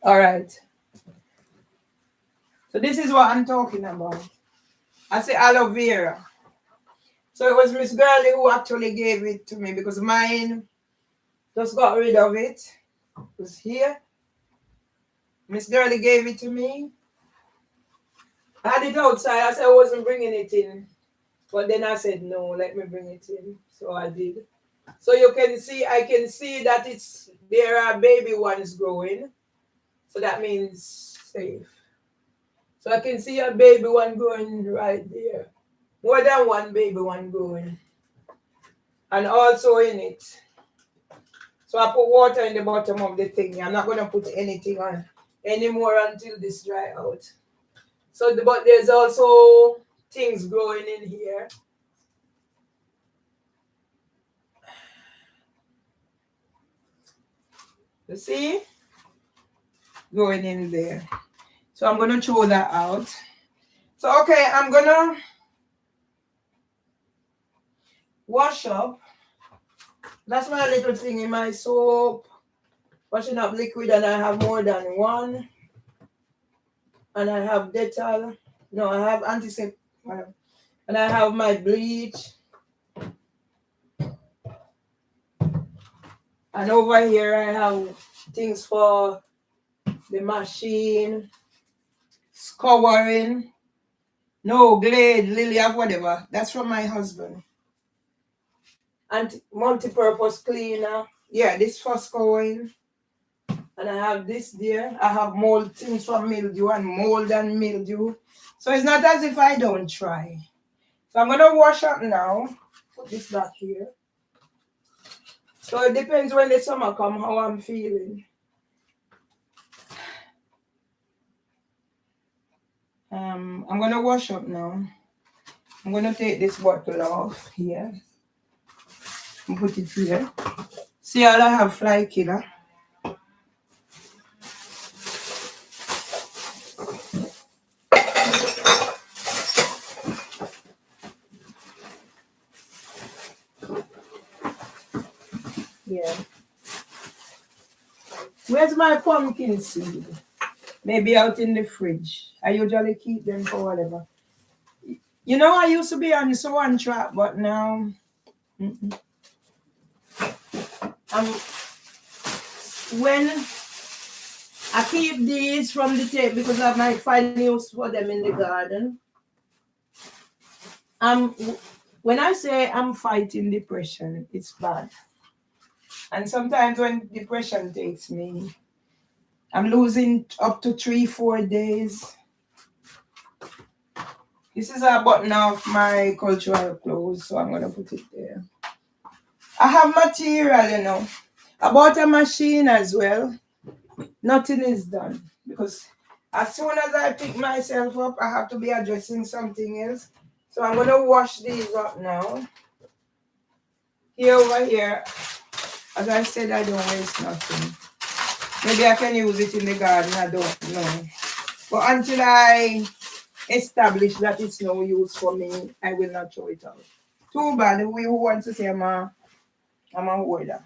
All right. So this is what I'm talking about. I say aloe vera. So it was Miss Girlie who actually gave it to me because mine just got rid of it. It was here. Miss Girlie gave it to me. I had it outside. I said I wasn't bringing it in. But then I said, no, let me bring it in. So I did. So you can see, I can see that there are baby ones growing. So that means safe. So I can see a baby one growing right there. More than one baby one growing. And also in it. So I put water in the bottom of the thing. I'm not going to put anything on anymore until this dry out. So, but there's also things growing in here. You see? Going in there. So I'm going to throw that out. So, okay, I'm going to wash up. That's my little thing in my soap. Washing up liquid, and I have more than one. And I have Dettol. No, I have antiseptic. And I have my bleach. And over here I have things for the machine. Scouring. No, Glade, Lily, whatever. That's from my husband. And multi-purpose cleaner. Yeah, this for scouring. And I have this there. I have mold things from mildew and mold and mildew. So it's not as if I don't try. So I'm going to wash up now. Put this back here. So it depends when the summer comes, how I'm feeling. I'm going to wash up now. I'm going to take this bottle off here and put it here. See all I have fly killer. Yeah. Where's my pumpkin seed? Maybe out in the fridge. I usually keep them for whatever. You know, I used to be on one track, but now when I keep these from the tape because I might find use for them in the garden. When I say I'm fighting depression, it's bad. And sometimes when depression takes me, I'm losing up to 3-4 days. This is a button of my cultural clothes, so I'm going to put it there. I have material, you know. I bought a machine as well. Nothing is done because as soon as I pick myself up, I have to be addressing something else. So I'm going to wash these up now. Here over here, as I said, I don't waste nothing. Maybe I can use it in the garden, I don't know. But until I establish that it's no use for me, I will not throw it out. Too bad, who wants to say I'm a hoarder.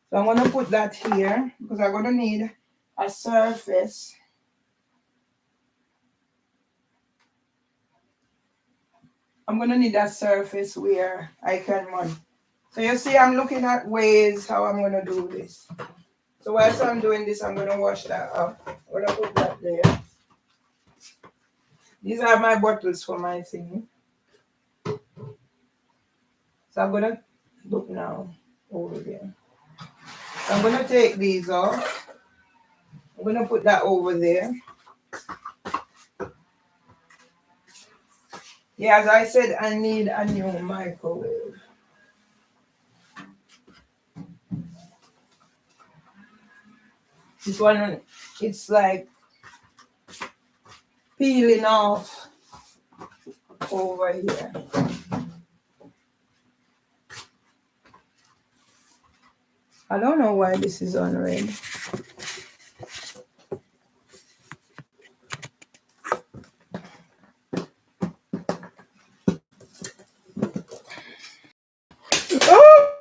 So I'm going to put that here because I'm going to need a surface. I'm going to need a surface where I can run. So you see, I'm looking at ways how I'm going to do this. So whilst I'm doing this, I'm going to wash that up. I'm going to put that there. These are my bottles for my thing. So I'm going to look now over there. So I'm going to take these off. I'm going to put that over there. Yeah, as I said, I need a new microwave. This one, it's like peeling off over here. I don't know why this is on red. Oh!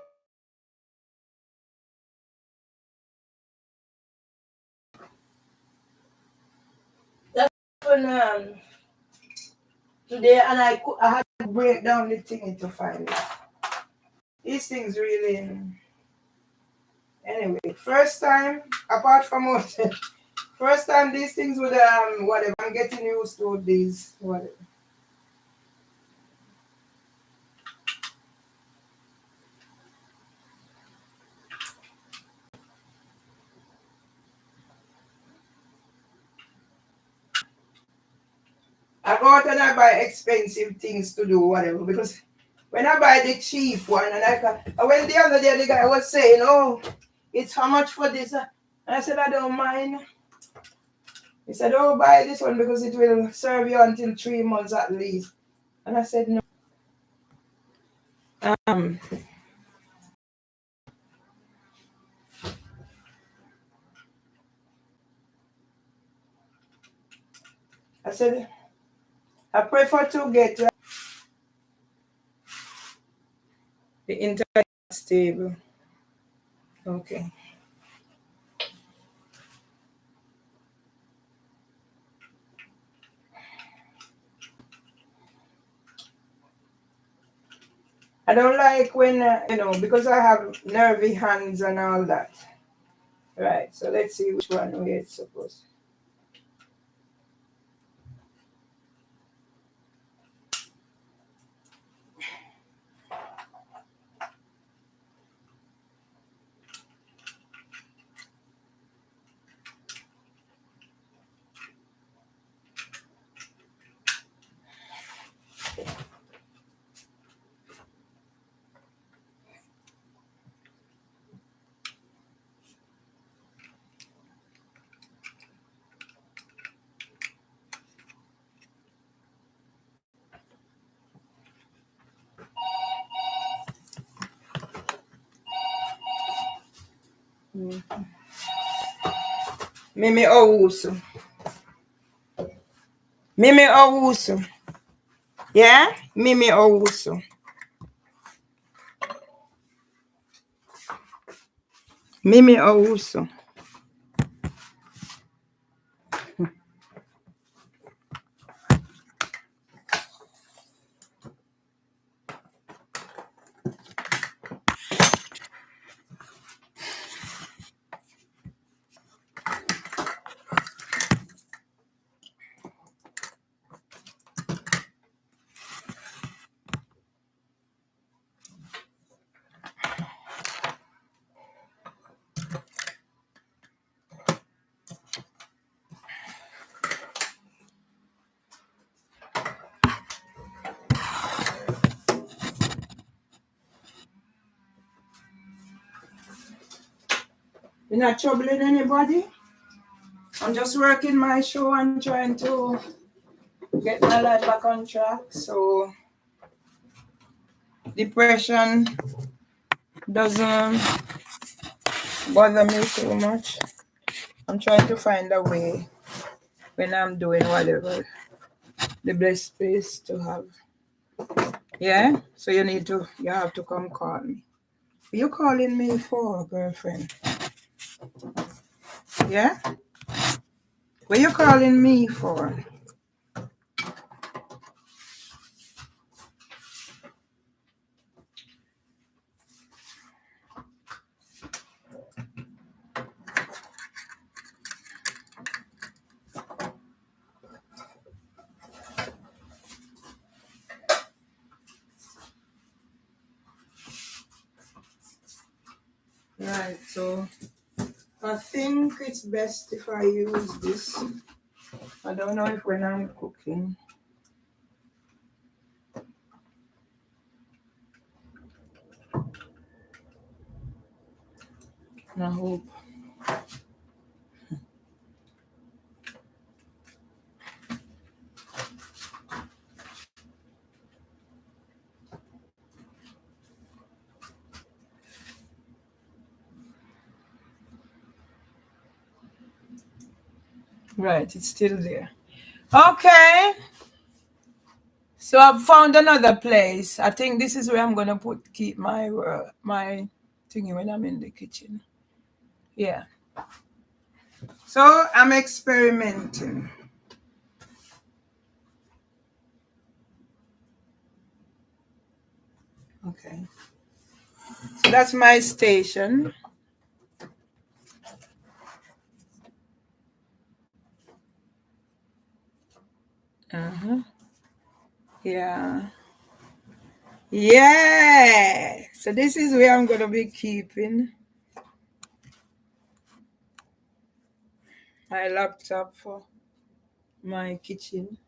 That's when today, and I had to break down the thing to find it. These things really. Anyway, first time, apart from what, first time these things would whatever. I'm getting used to these whatever. I go out and I buy expensive things to do whatever because when I buy the cheap one and when the other day the guy was saying, oh, it's how much for this? And I said, I don't mind. He said, oh, buy this one because it will serve you until 3 months at least. And I said, no. I said, I prefer to get the internet stable. Okay. I don't like when, because I have nervy hands and all that. Right, so let's see which one we're supposed to. Mimi Owusu. Mimi Owusu. Yeah? Mimi Owusu. Mimi Owusu. You're not troubling anybody? I'm just working my show and trying to get my life back on track. So depression doesn't bother me too much. I'm trying to find a way when I'm doing whatever the best place to have. Yeah? So you have to come call me. What you calling me for, girlfriend? Yeah? What you calling me for? Right, so I think it's best if I use this. I don't know if when I'm cooking. I hope. Right, it's still there. Okay. So I've found another place. I think this is where I'm gonna keep my my thingy when I'm in the kitchen. Yeah. So I'm experimenting. Okay. So that's my station. Yeah. Yeah. So this is where I'm gonna be keeping my laptop for my kitchen.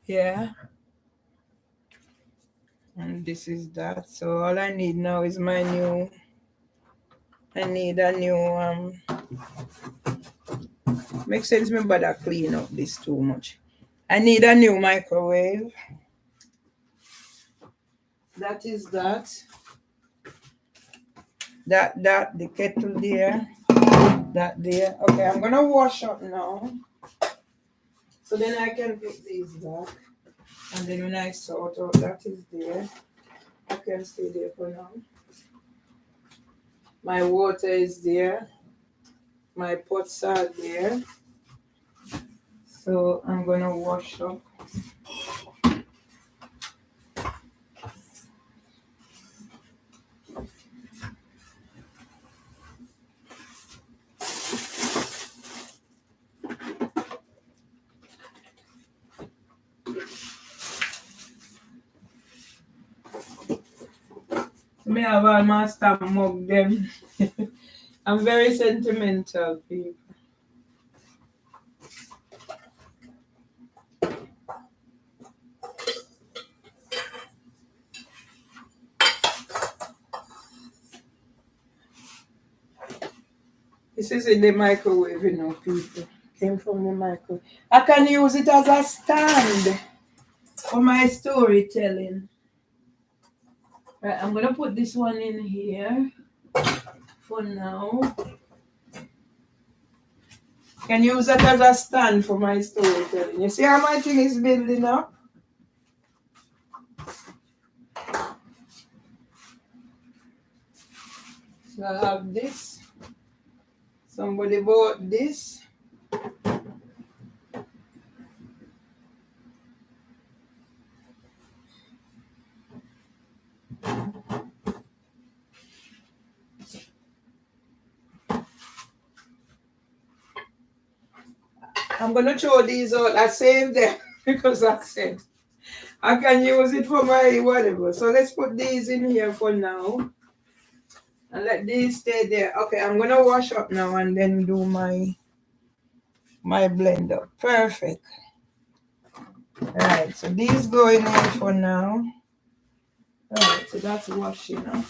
Yeah. And this is that. So all I need now is I need a new makes sense me bother clean up this too much. I need a new microwave. That is that. That the kettle there. That there. Okay, I'm gonna wash up now. So then I can put these back. And then when I sort out that is there, I can stay there for now. My water is there. My pots are there. So I'm gonna wash up. Me have all my stamp mug them. I'm very sentimental, people. This is in the microwave, you know, people. Came from the microwave. I can use it as a stand for my storytelling. Right, I'm gonna put this one in here. for now. Can use that as a stand for my storytelling. You see how my thing is building up? So I have this. Somebody bought this. I'm going to throw these out. I saved them because I said I can use it for my whatever. So let's put these in here for now. And let these stay there. Okay, I'm going to wash up now and then do my blender. Perfect. Alright, so these go in here for now. Alright, so that's washing now.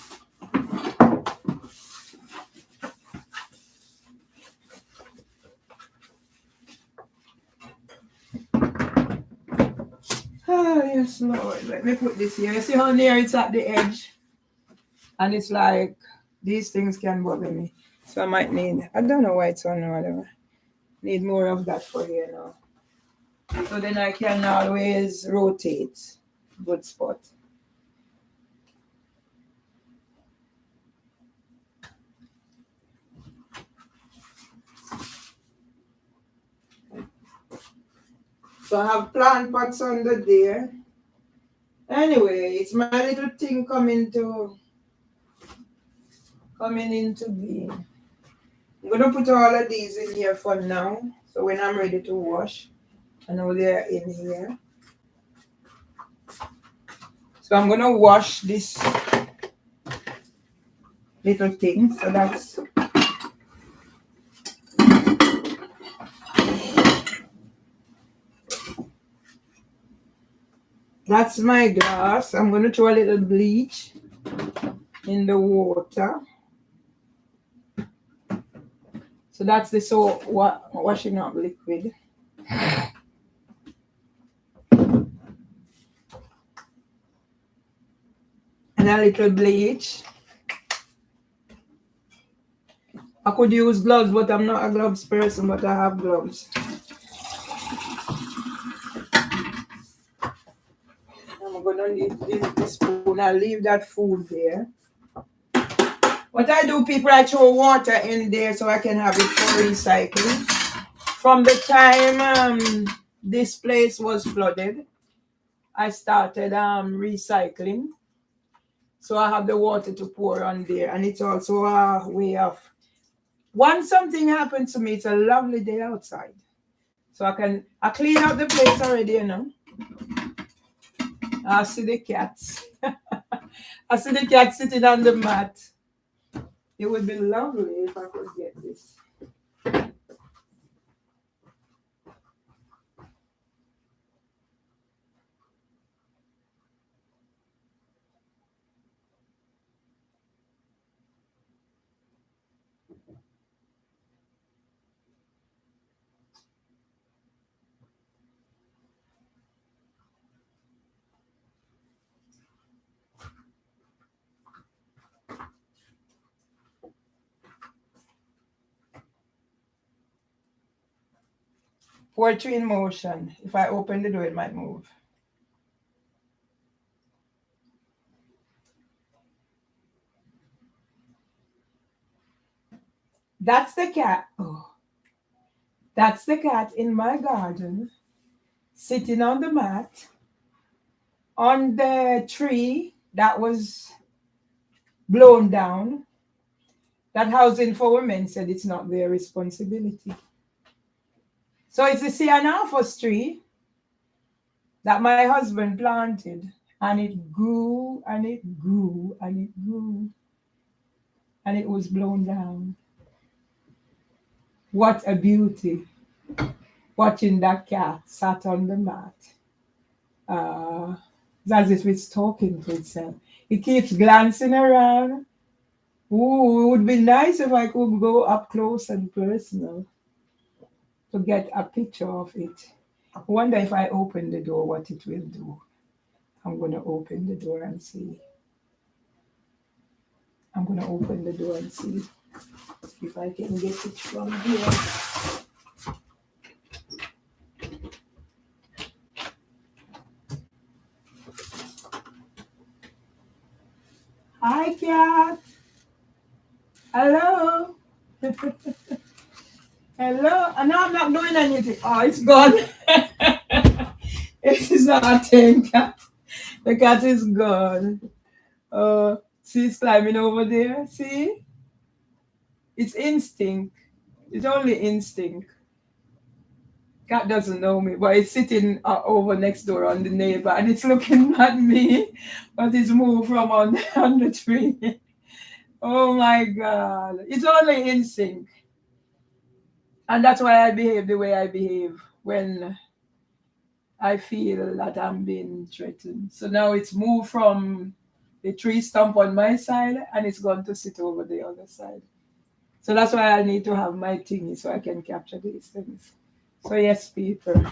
Oh, yes, Lord. Let me put this here. You see how near it's at the edge? And it's like, these things can bother me. So I might need, I don't know why it's on or whatever. Need more of that for here now. So then I can always rotate. Good spot. So I have plant pots under there. Anyway, it's my little thing coming into being. I'm going to put all of these in here for now. So when I'm ready to wash, I know they're in here. So I'm going to wash this little thing. So that's my glass. I'm going to throw a little bleach in the water. So that's the soap washing up liquid. And a little bleach. I could use gloves, but I'm not a gloves person, but I have gloves. I'm going to leave this spoon. I'll leave that food there. What I do, people, I throw water in there so I can have it for recycling. From the time this place was flooded, I started recycling. So I have the water to pour on there. And it's also a way of, once something happens to me, it's a lovely day outside. So I clean out the place already, you know. I see the cats. I see the cats sitting on the mat. It would be lovely if I could get this. Poetry in motion. If I open the door, it might move. That's the cat. Oh. That's the cat in my garden, sitting on the mat, on the tree that was blown down. That housing for women said it's not their responsibility. So it's the Sianaphos tree that my husband planted, and it grew and it grew and it grew, and it was blown down. What a beauty. Watching that cat sat on the mat. It's as if it's talking to itself. It keeps glancing around. Ooh, it would be nice if I could go up close and personal to get a picture of it. I wonder if I open the door, what it will do. I'm going to open the door and see. I'm going to open the door and see. If I can get it from here. Hi, cat. Hello. Hello. No, I'm not doing anything. Oh, it's gone. It is not a tame cat. The cat is gone. Oh, see, it's climbing over there. See? It's instinct. It's only instinct. Cat doesn't know me, but it's sitting over next door on the neighbor and it's looking at me, but it's moved from on the tree. Oh my God. It's only instinct. And that's why I behave the way I behave when I feel that I'm being threatened. So now it's moved from the tree stump on my side and it's gone to sit over the other side. So that's why I need to have my thingy so I can capture these things. So yes, people.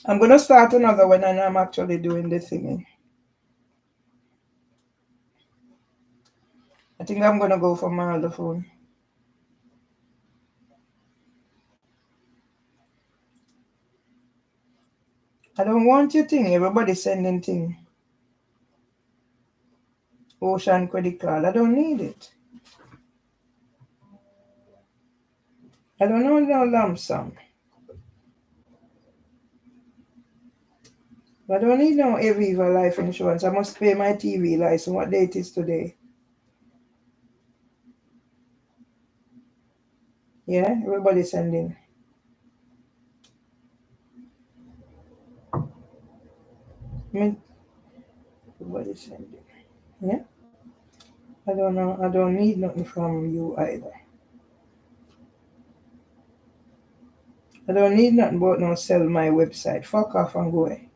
I'm gonna start another one and I'm actually doing the thingy. I think I'm gonna go for my other phone. I don't want your thing. Everybody's sending thing. Ocean credit card. I don't need it. I don't know no lump sum. I don't need no Aviva life insurance. I must pay my TV license. What date is today? Yeah, everybody's sending. Everybody's sending. Yeah? I don't know. I don't need nothing from you either. I don't need nothing but no sell my website. Fuck off and go away.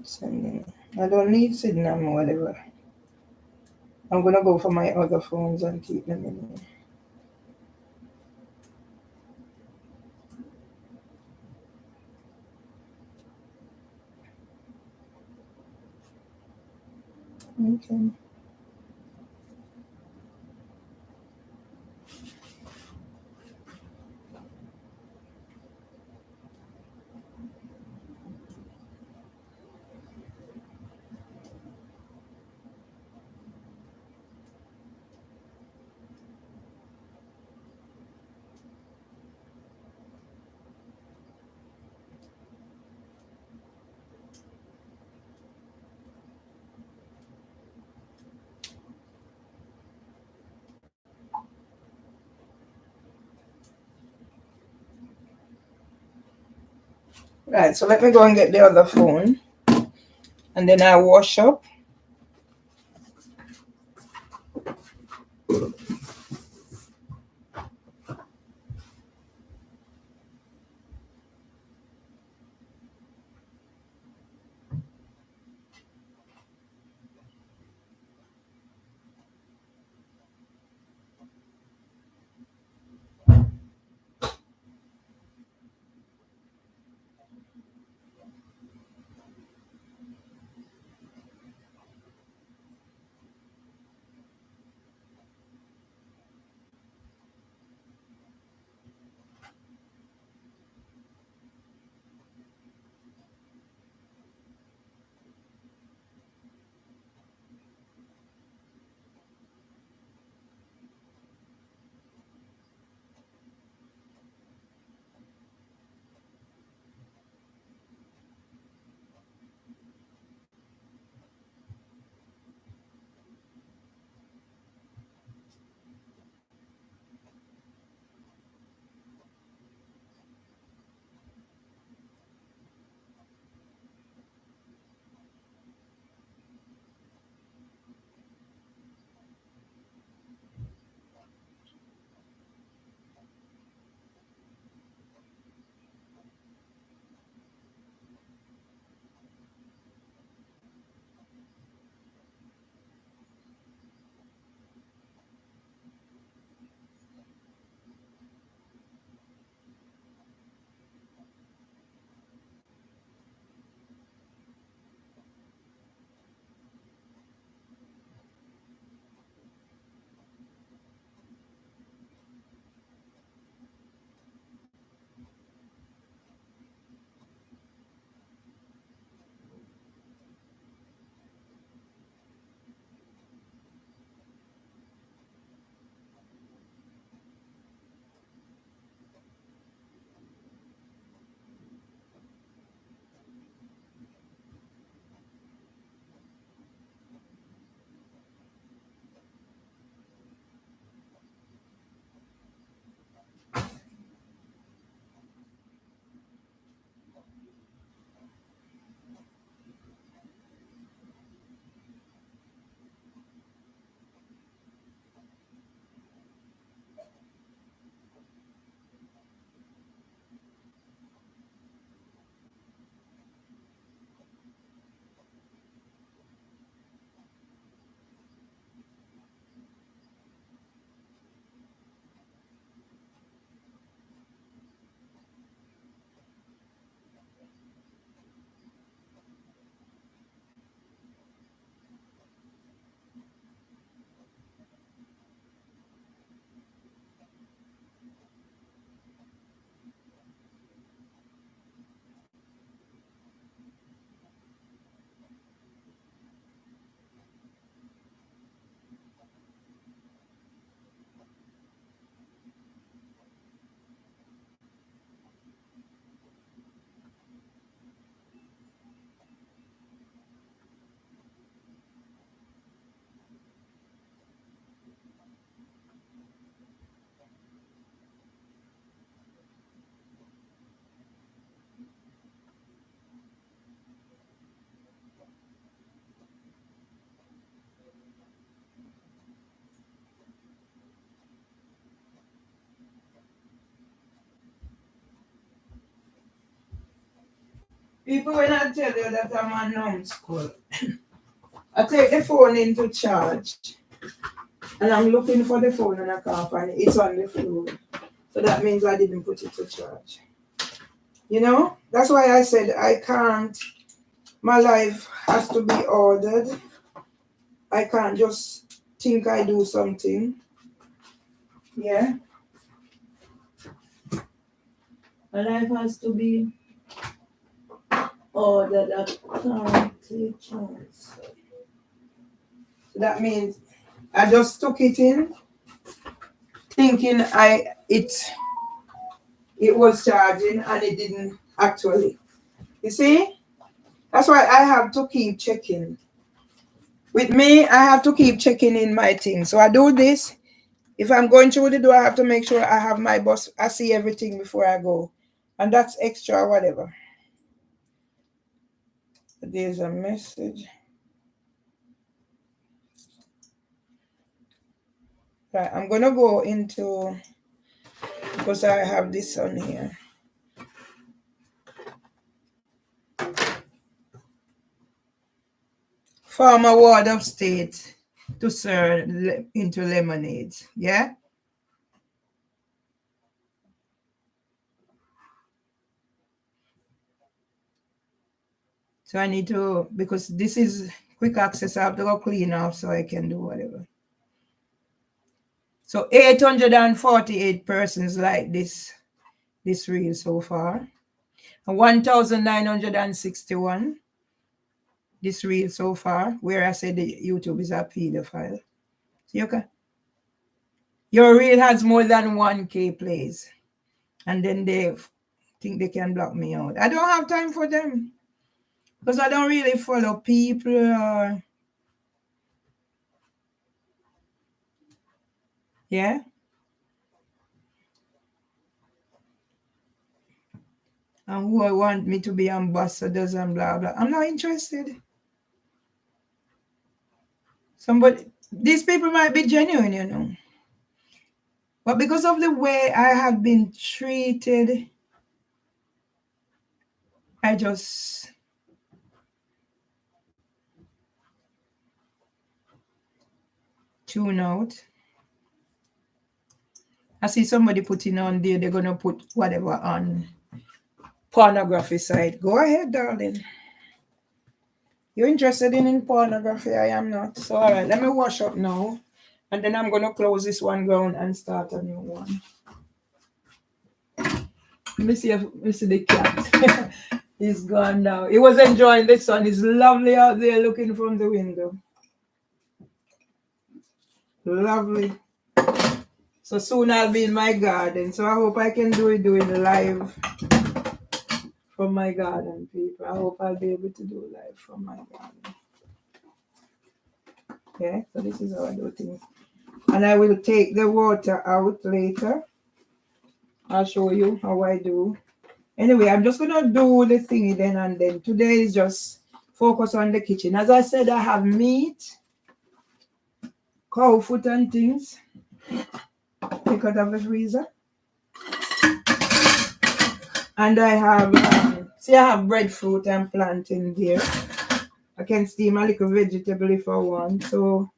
Sending. I don't need Signal or whatever. I'm gonna go for my other phones and keep them in there. Okay. Right, so let me go and get the other phone. And then I wash up. People, when I tell you that I'm a numbskull, I take the phone into charge and I'm looking for the phone and I can't find it. It's on the floor. So that means I didn't put it to charge. You know, that's why I said I can't, my life has to be ordered. I can't just think I do something. Yeah. My life has to be ordered. I can't take chance. So that means I just took it in, thinking it was charging and it didn't actually. You see? That's why I have to keep checking. With me, I have to keep checking in my thing. So I do this. If I'm going through the door, I have to make sure I have my bus. I see everything before I go. And that's extra whatever. There's a message. Right, I'm going to go into, because I have this on here. Former ward of state to serve into lemonade. Yeah? So I need to, because this is quick access, I have to go clean off so I can do whatever. So 848 persons like this reel so far. And 1,961 this reel so far, where I said the YouTube is a pedophile. See, okay? Your reel has more than 1K plays. And then they think they can block me out. I don't have time for them. Because I don't really follow people or... Yeah? And who I want me to be ambassadors and blah, blah. I'm not interested. These people might be genuine, you know. But because of the way I have been treated, I just tune out. I see somebody putting on there, they're going to put whatever on pornography site. Go ahead, darling. You're interested in pornography? I am not. So, all right, let me wash up now. And then I'm going to close this one down and start a new one. Let me see the cat. He's gone now. He was enjoying the sun. It's lovely out there looking from the window. Lovely. So soon I'll be in my garden. So I hope I can doing live from my garden, people. I hope I'll be able to do live from my garden. Okay, so this is how I do things. And I will take the water out later. I'll show you how I do. Anyway, I'm just going to do the thingy then and then. Today is just focus on the kitchen. As I said, I have meat, cow foot and things. Take out of the freezer. And I have, I have breadfruit and plantain there. I can steam a little vegetable if I want. So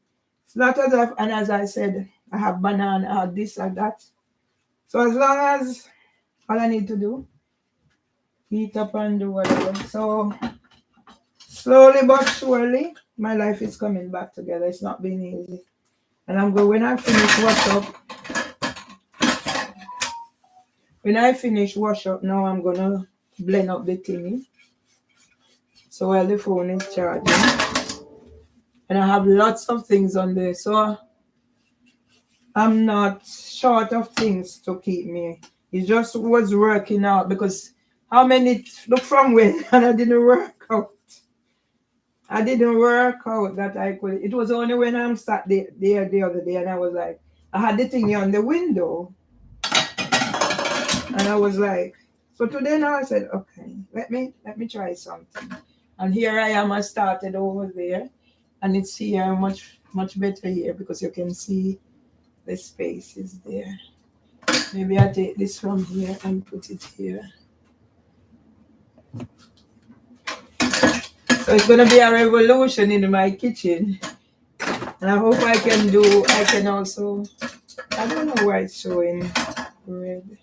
it's not as if, and as I said, I have banana, I have this and that. So as long as all I need to do, heat up and do whatever. So slowly but surely, my life is coming back together. It's not been easy. And I'm going, when I finish wash up, now I'm going to blend up the thingy. So while the phone is charging. And I have lots of things on there. So I'm not short of things to keep me. It just was working out because how many, look from when, and I didn't work out. I didn't work out that I could. It was only when I'm sat there the other day and I was like, I had the thing on the window. And I was like, so today now I said, okay, let me try something. And here I am, I started over there. And it's here much better here because you can see the space is there. Maybe I take this from here and put it here. So it's gonna be a revolution in my kitchen. And I hope I can also, I don't know why it's showing red.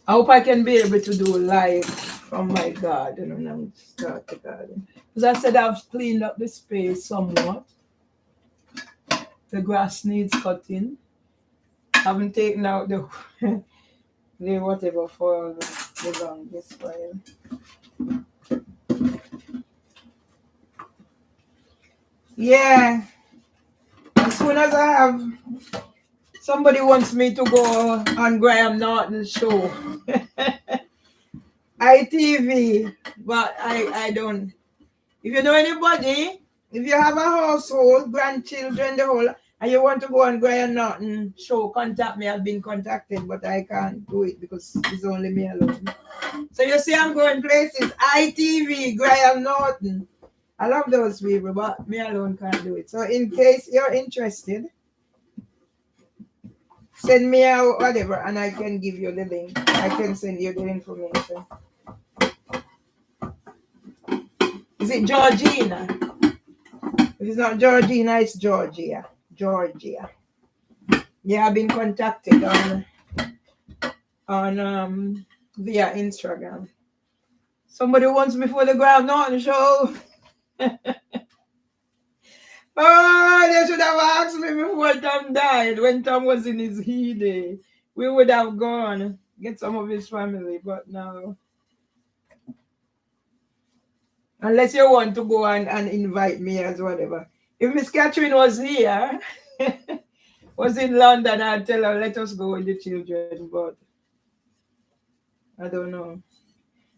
I hope I can be able to do live from my garden when I start the garden. As I said, I've cleaned up the space somewhat. The grass needs cutting. I haven't taken out the whatever for the longest while. Yeah. As soon as I have somebody wants me to go on Graham Norton's show. ITV, but I don't. If you know anybody, if you have a household, grandchildren, the whole, and you want to go on Graham Norton show, contact me. I've been contacted, but I can't do it because it's only me alone. So you see, I'm going places. ITV, Graham Norton. I love those people, but me alone can't do it. So in case you're interested, send me out whatever, and I can give you the link. I can send you the information. Is it Georgina? If it's not Georgina, it's Georgia. Georgia. Yeah, I've been contacted on via Instagram. Somebody wants me for the Graham Norton show. Oh, they should have asked me before Tom died. When Tom was in his heyday, we would have gone get some of his family, but no. Unless you want to go and invite me as whatever. If Miss Catherine was here, was in London, I'd tell her, let us go with the children, but I don't know.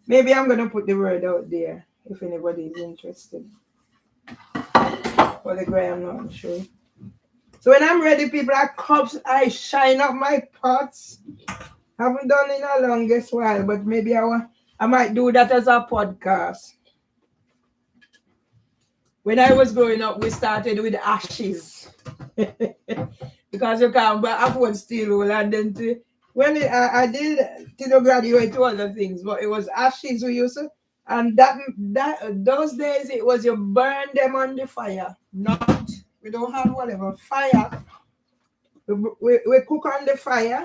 Maybe I'm going to put the word out there if anybody is interested for the Graham Norton show. So when I'm ready, people, I shine up my pots. Haven't done it in a longest while, but maybe I might do that as a podcast. When I was growing up, we started with ashes. Because you can't afford steel wool. And then I did till I graduate to other things, but it was ashes we used to. And those days it was you burn them on the fire. Not, we don't have whatever, fire. We cook on the fire.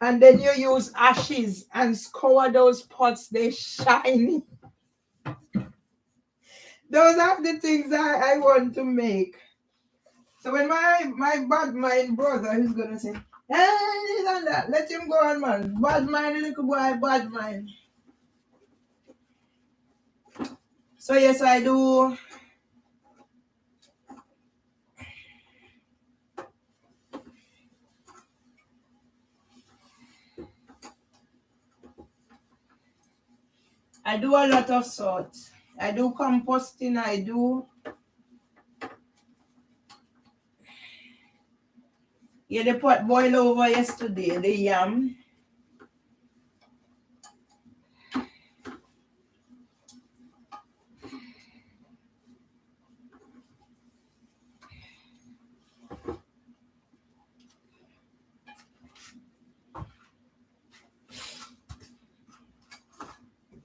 And then you use ashes and scour those pots, they shiny. Those are the things I want to make. So when my bad mind brother is gonna say, hey, that, let him go on, man. Bad mind, little boy, bad mind. So yes, I do. I do a lot of sorts. I do composting, I do. Yeah, the pot boiled over yesterday, the yam.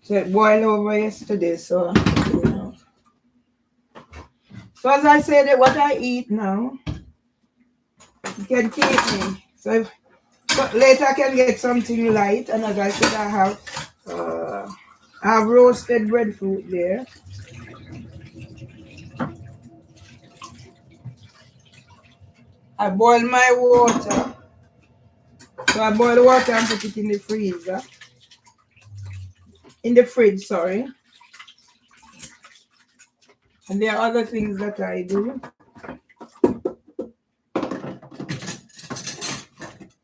So it boiled over yesterday, so you know. So as I said, what I eat now, it can keep me. So later I can get something light, and as I said, I have roasted breadfruit there. I boil my water. So I boil water and put it in the freezer. In the fridge, sorry. And there are other things that I do.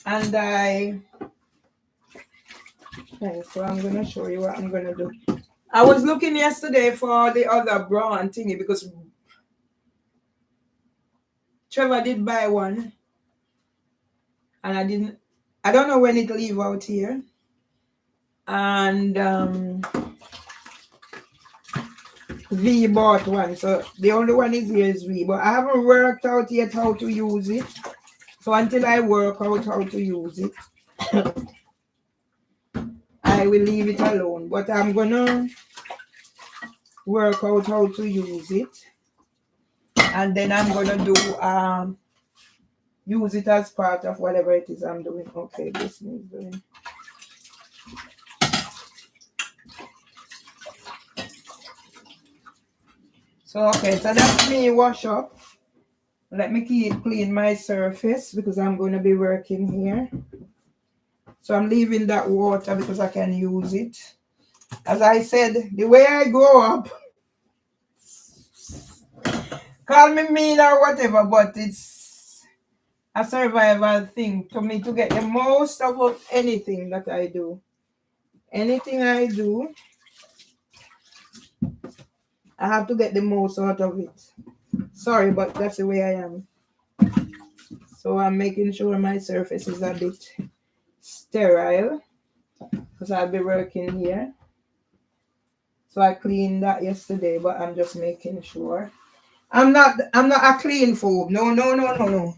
And so I'm going to show you what I'm going to do. I was looking yesterday for the other brown thingy because Trevor did buy one. And I don't know when it'll leave out here. And V bought one. So the only one is here is V. But I haven't worked out yet how to use it. So until I work out how to use it, I will leave it alone. But I'm gonna work out how to use it, and then I'm gonna do use it as part of whatever it is I'm doing. Okay, this needs doing. So okay, so that's me wash up. Let me clean my surface because I'm going to be working here. So I'm leaving that water because I can use it. As I said, the way I grow up, call me mean or whatever, but it's a survival thing to me to get the most out of anything that I do. Anything I do, I have to get the most out of it. Sorry, but that's the way I am. So I'm making sure my surface is a bit sterile because I'll be working here. So I cleaned that yesterday, but I'm just making sure. I'm not a clean phobe. No.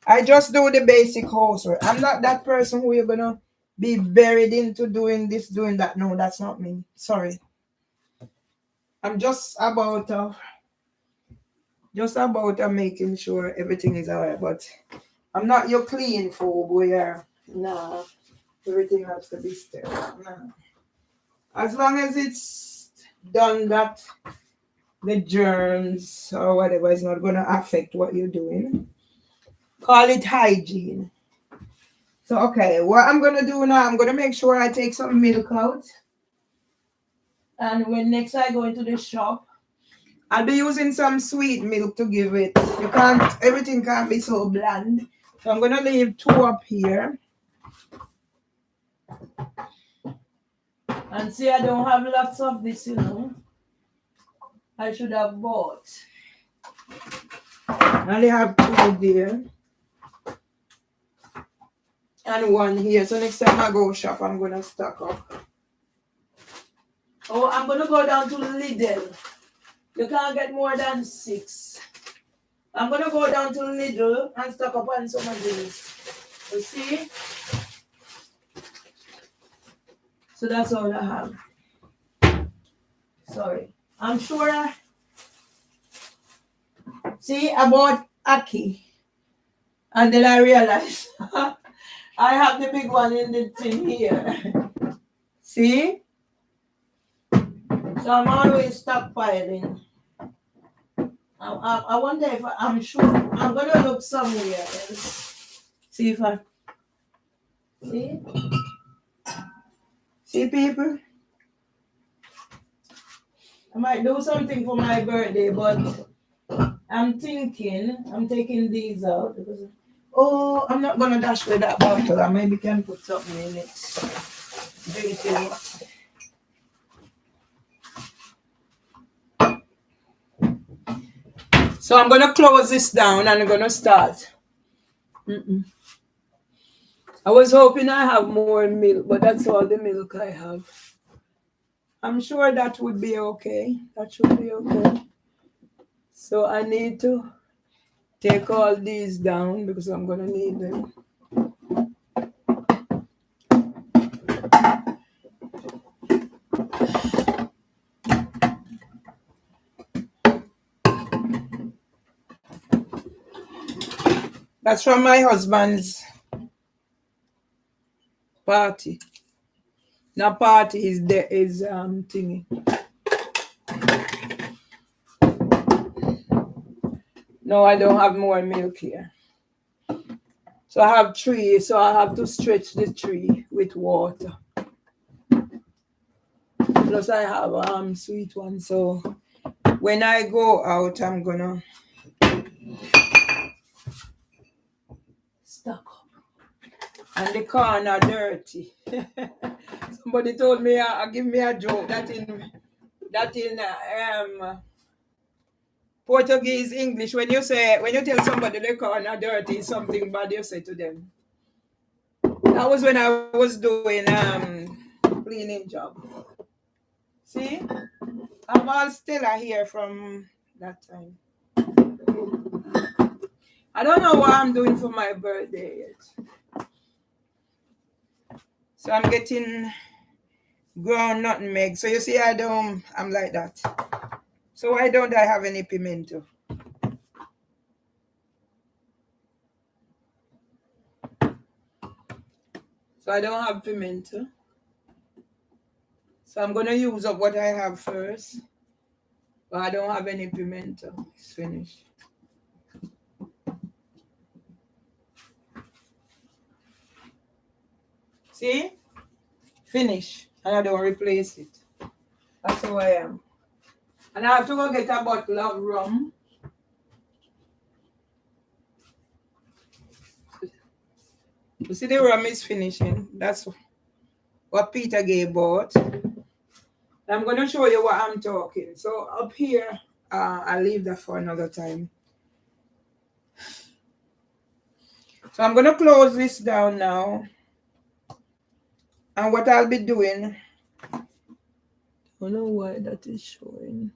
I just do the basic housework. I'm not that person who you're gonna be buried into doing this, doing that. No, that's not me. Sorry. I'm just about making sure everything is alright. But I'm not your clean phobe where nah, everything has to be sterile. Nah. As long as it's done that the germs or whatever is not going to affect what you're doing. Call it hygiene. So, okay, what I'm going to do now, I'm going to make sure I take some milk out. And when next I go into the shop, I'll be using some sweet milk to give it. Everything can't be so bland. So I'm going to leave 2 up here. And see, I don't have lots of this, I should have bought. I only have 2 there. And 1 here. So next time I go shop, I'm going to stock up. Oh, I'm going to go down to Lidl. You can't get more than 6. I'm going to go down to Lidl and stock up on some of these. You see? So that's all I have. Sorry. I'm sure see, I bought Aki. And then I realized I have the big one in the thing here. See? So I'm always stockpiling. I wonder if I'm sure. I'm going to look somewhere else. See if I... See? See, people? I might do something for my birthday, but I'm thinking I'm taking these out because... Oh, I'm not going to dash with that bottle. I maybe can put something in it. Drinking it. So I'm going to close this down and I'm going to start. I was hoping I have more milk, but that's all the milk I have. I'm sure that would be okay. That should be okay. So I need to take all these down because I'm going to need them. That's from my husband's party. Now party is thingy. No, I don't have more milk here. So I have 3, so I have to stretch the 3 with water. Plus I have sweet one. So when I go out, I'm gonna stock up. And the corn are dirty. Somebody told me, give me a joke that in Portuguese, English, when you tell somebody the corn are dirty, something bad you say to them. That was when I was doing cleaning job. See, I'm all still here from that time. I don't know what I'm doing for my birthday yet. So I'm getting ground nutmeg. So you see, I'm like that. So why don't I have any pimento? So I don't have pimento. So I'm going to use up what I have first. But I don't have any pimento. It's finished. See? Finish. And I don't replace it. That's how I am. And I have to go get a bottle of rum. You see, the rum is finishing. That's what Peter gave bought. I'm going to show you what I'm talking. So up here, I'll leave that for another time. So I'm going to close this down now. And what I'll be doing, I don't know why that is showing.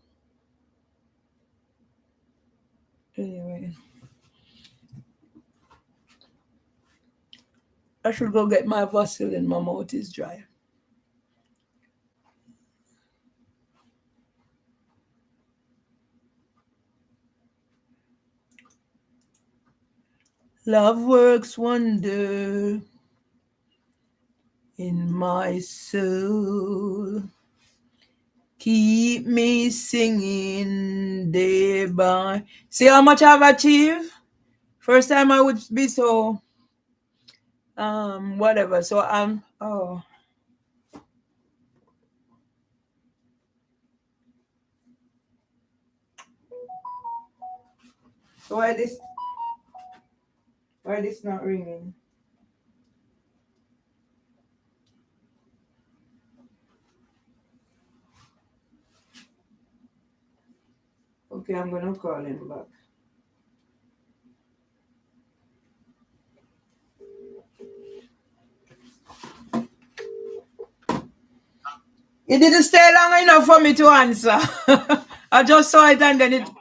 Anyway. I should go get my Vaseline. My mouth is dry. Love works wonder in my soul. Keep me singing day by. See how much I've achieved? First time I would be so whatever. So oh. So why this not ringing? Okay, I'm gonna call him back. It didn't stay long enough for me to answer. I just saw it and then it. Sorry.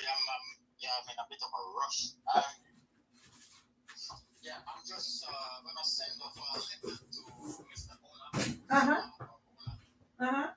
I'm in a bit of a rush. I'm just gonna send off a letter to Mr. Ola.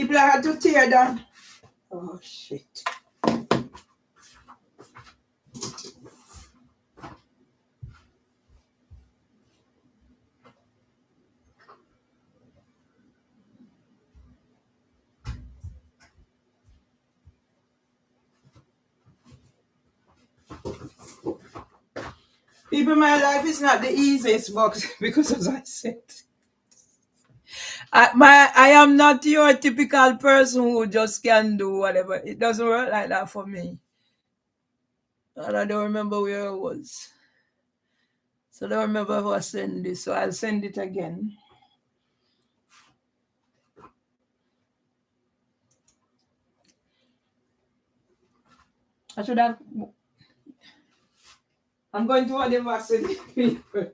People had to tear down. Oh, shit. People, my life is not the easiest box because, as I said, I am not your typical person who just can do whatever. It doesn't work like that for me. And I don't remember where it was. So I don't remember if I sent this. So I'll send it again. I should have. I'm going to order vaccine people.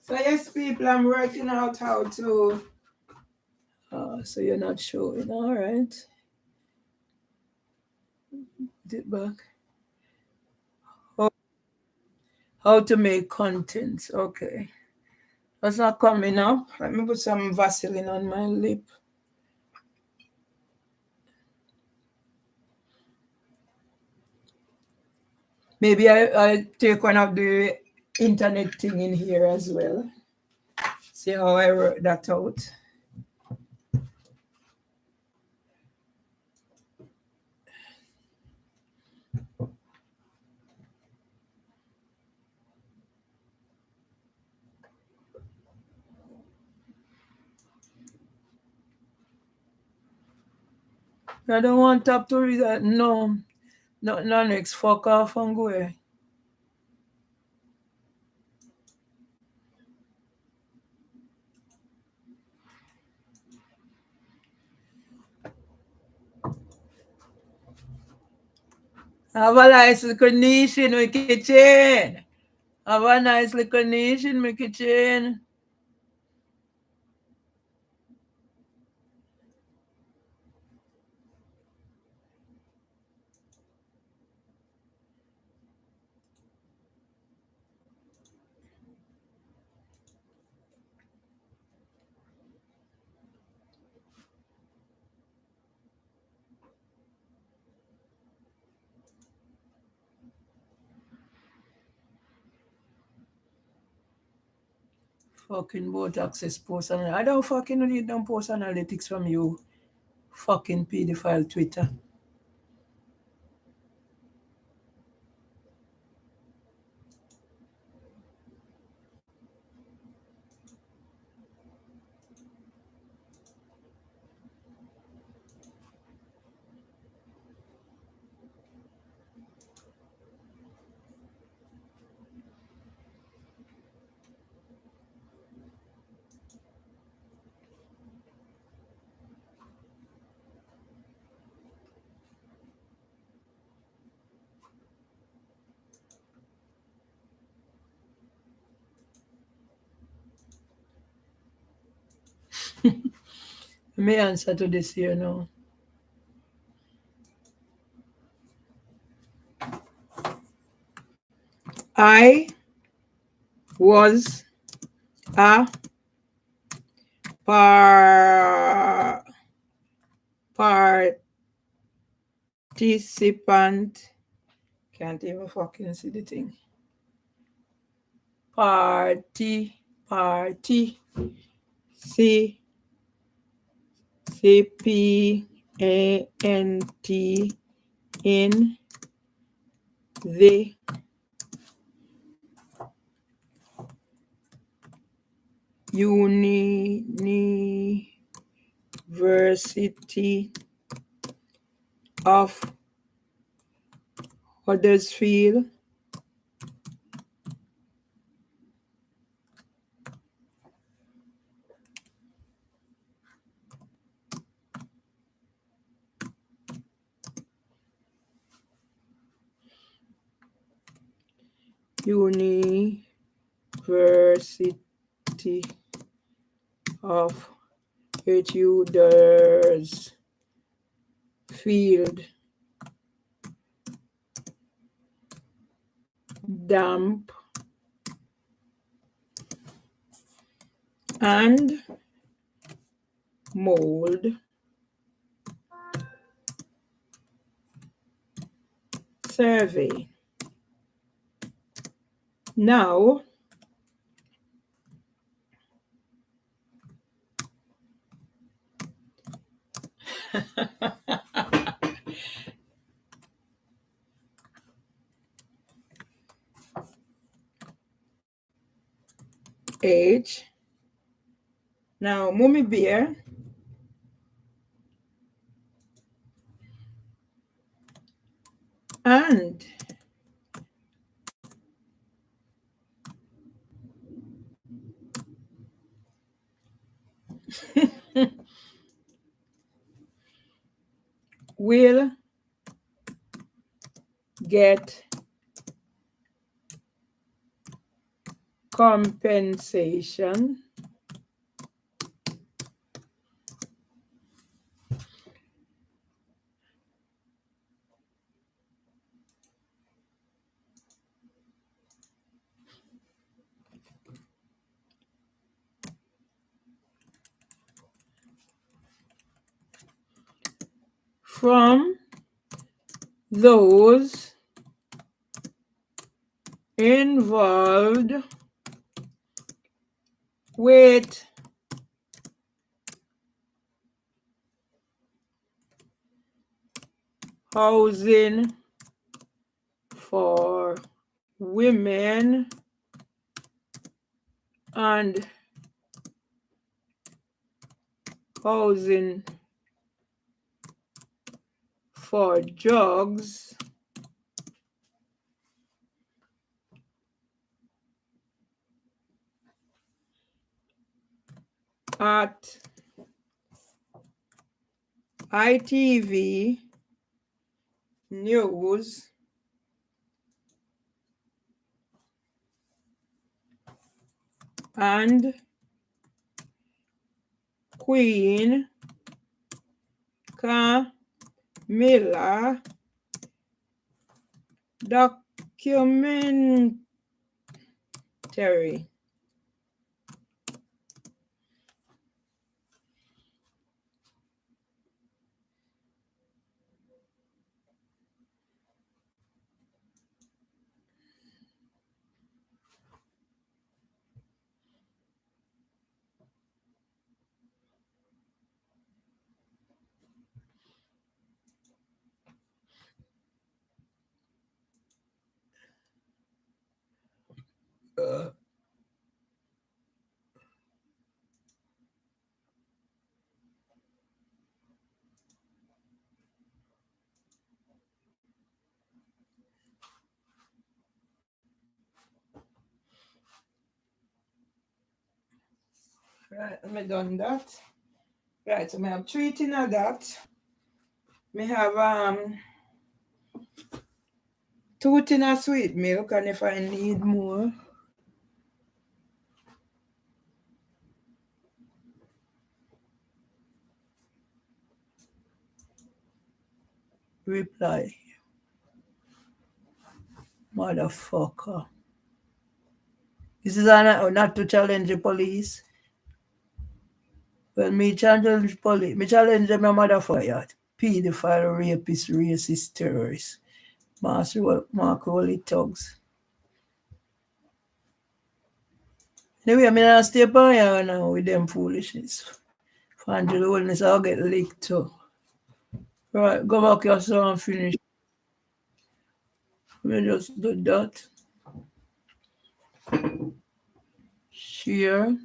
So yes, people, I'm working out how to. So you're not showing. All right. Put it back. How to make contents. Okay. That's not coming up. Let me put some Vaseline on my lip. Maybe I take one of the internet thing in here as well. See how I work that out. I don't want top to read that. No. No, next. Fuck off and go away. Have a nice little niche in my kitchen. Have a nice little niche in my kitchen. Fucking both access post. I don't fucking need them post analytics from you. Fucking pedophile Twitter. Let me answer to this here now. I was a participant. Can't even fucking see the thing. Participant in the University of Huddersfield University of Huddersfield damp and mold survey. Now, age. Now, Mummy Bear and will get compensation from those involved with housing for women and housing for drugs at ITV News and Queen Camilla documentary. Right, I done that. Right, so I have 3 things of that. I have 2 tins of sweet milk, and if I need more, reply. Motherfucker. This is not to challenge the police. Well, me challenge police. Me challenge them, my motherfucker. Pedophile, rapist, racist, terrorist. Mark Holy thugs. Anyway, I'm going to stay by here now with them foolishness. Find the wholeness, I'll get licked too. Right, go back your son and finish. We just do that. Share.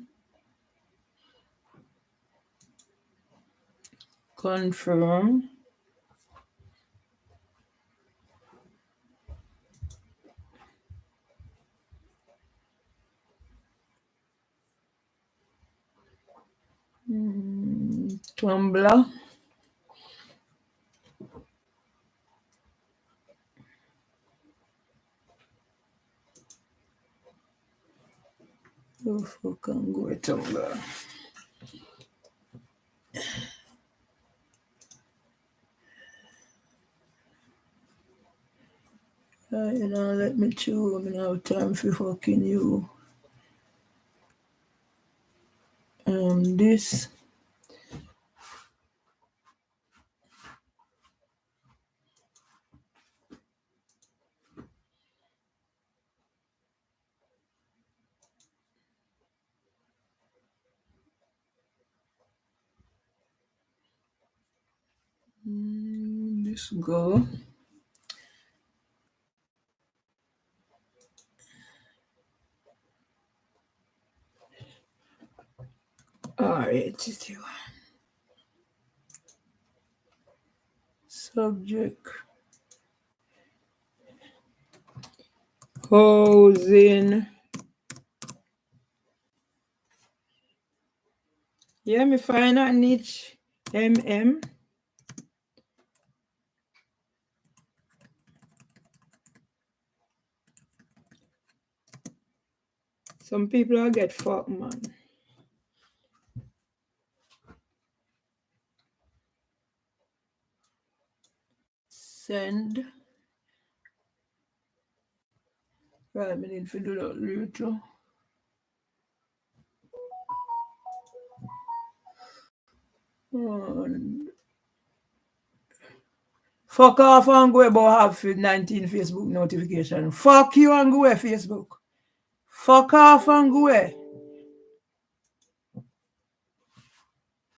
Confirm. Tumblr. Oh, fuck, I'm going to go. You know, let me chew. I don't have time for fucking you. This. This go. Alright, subject. Housing. Yeah, me find a niche. MM. Some people will get fucked, man. Send. Right, I need to do that later. Fuck off and go about have 19 Facebook notification. Fuck you and go away, Facebook. Fuck off and go away.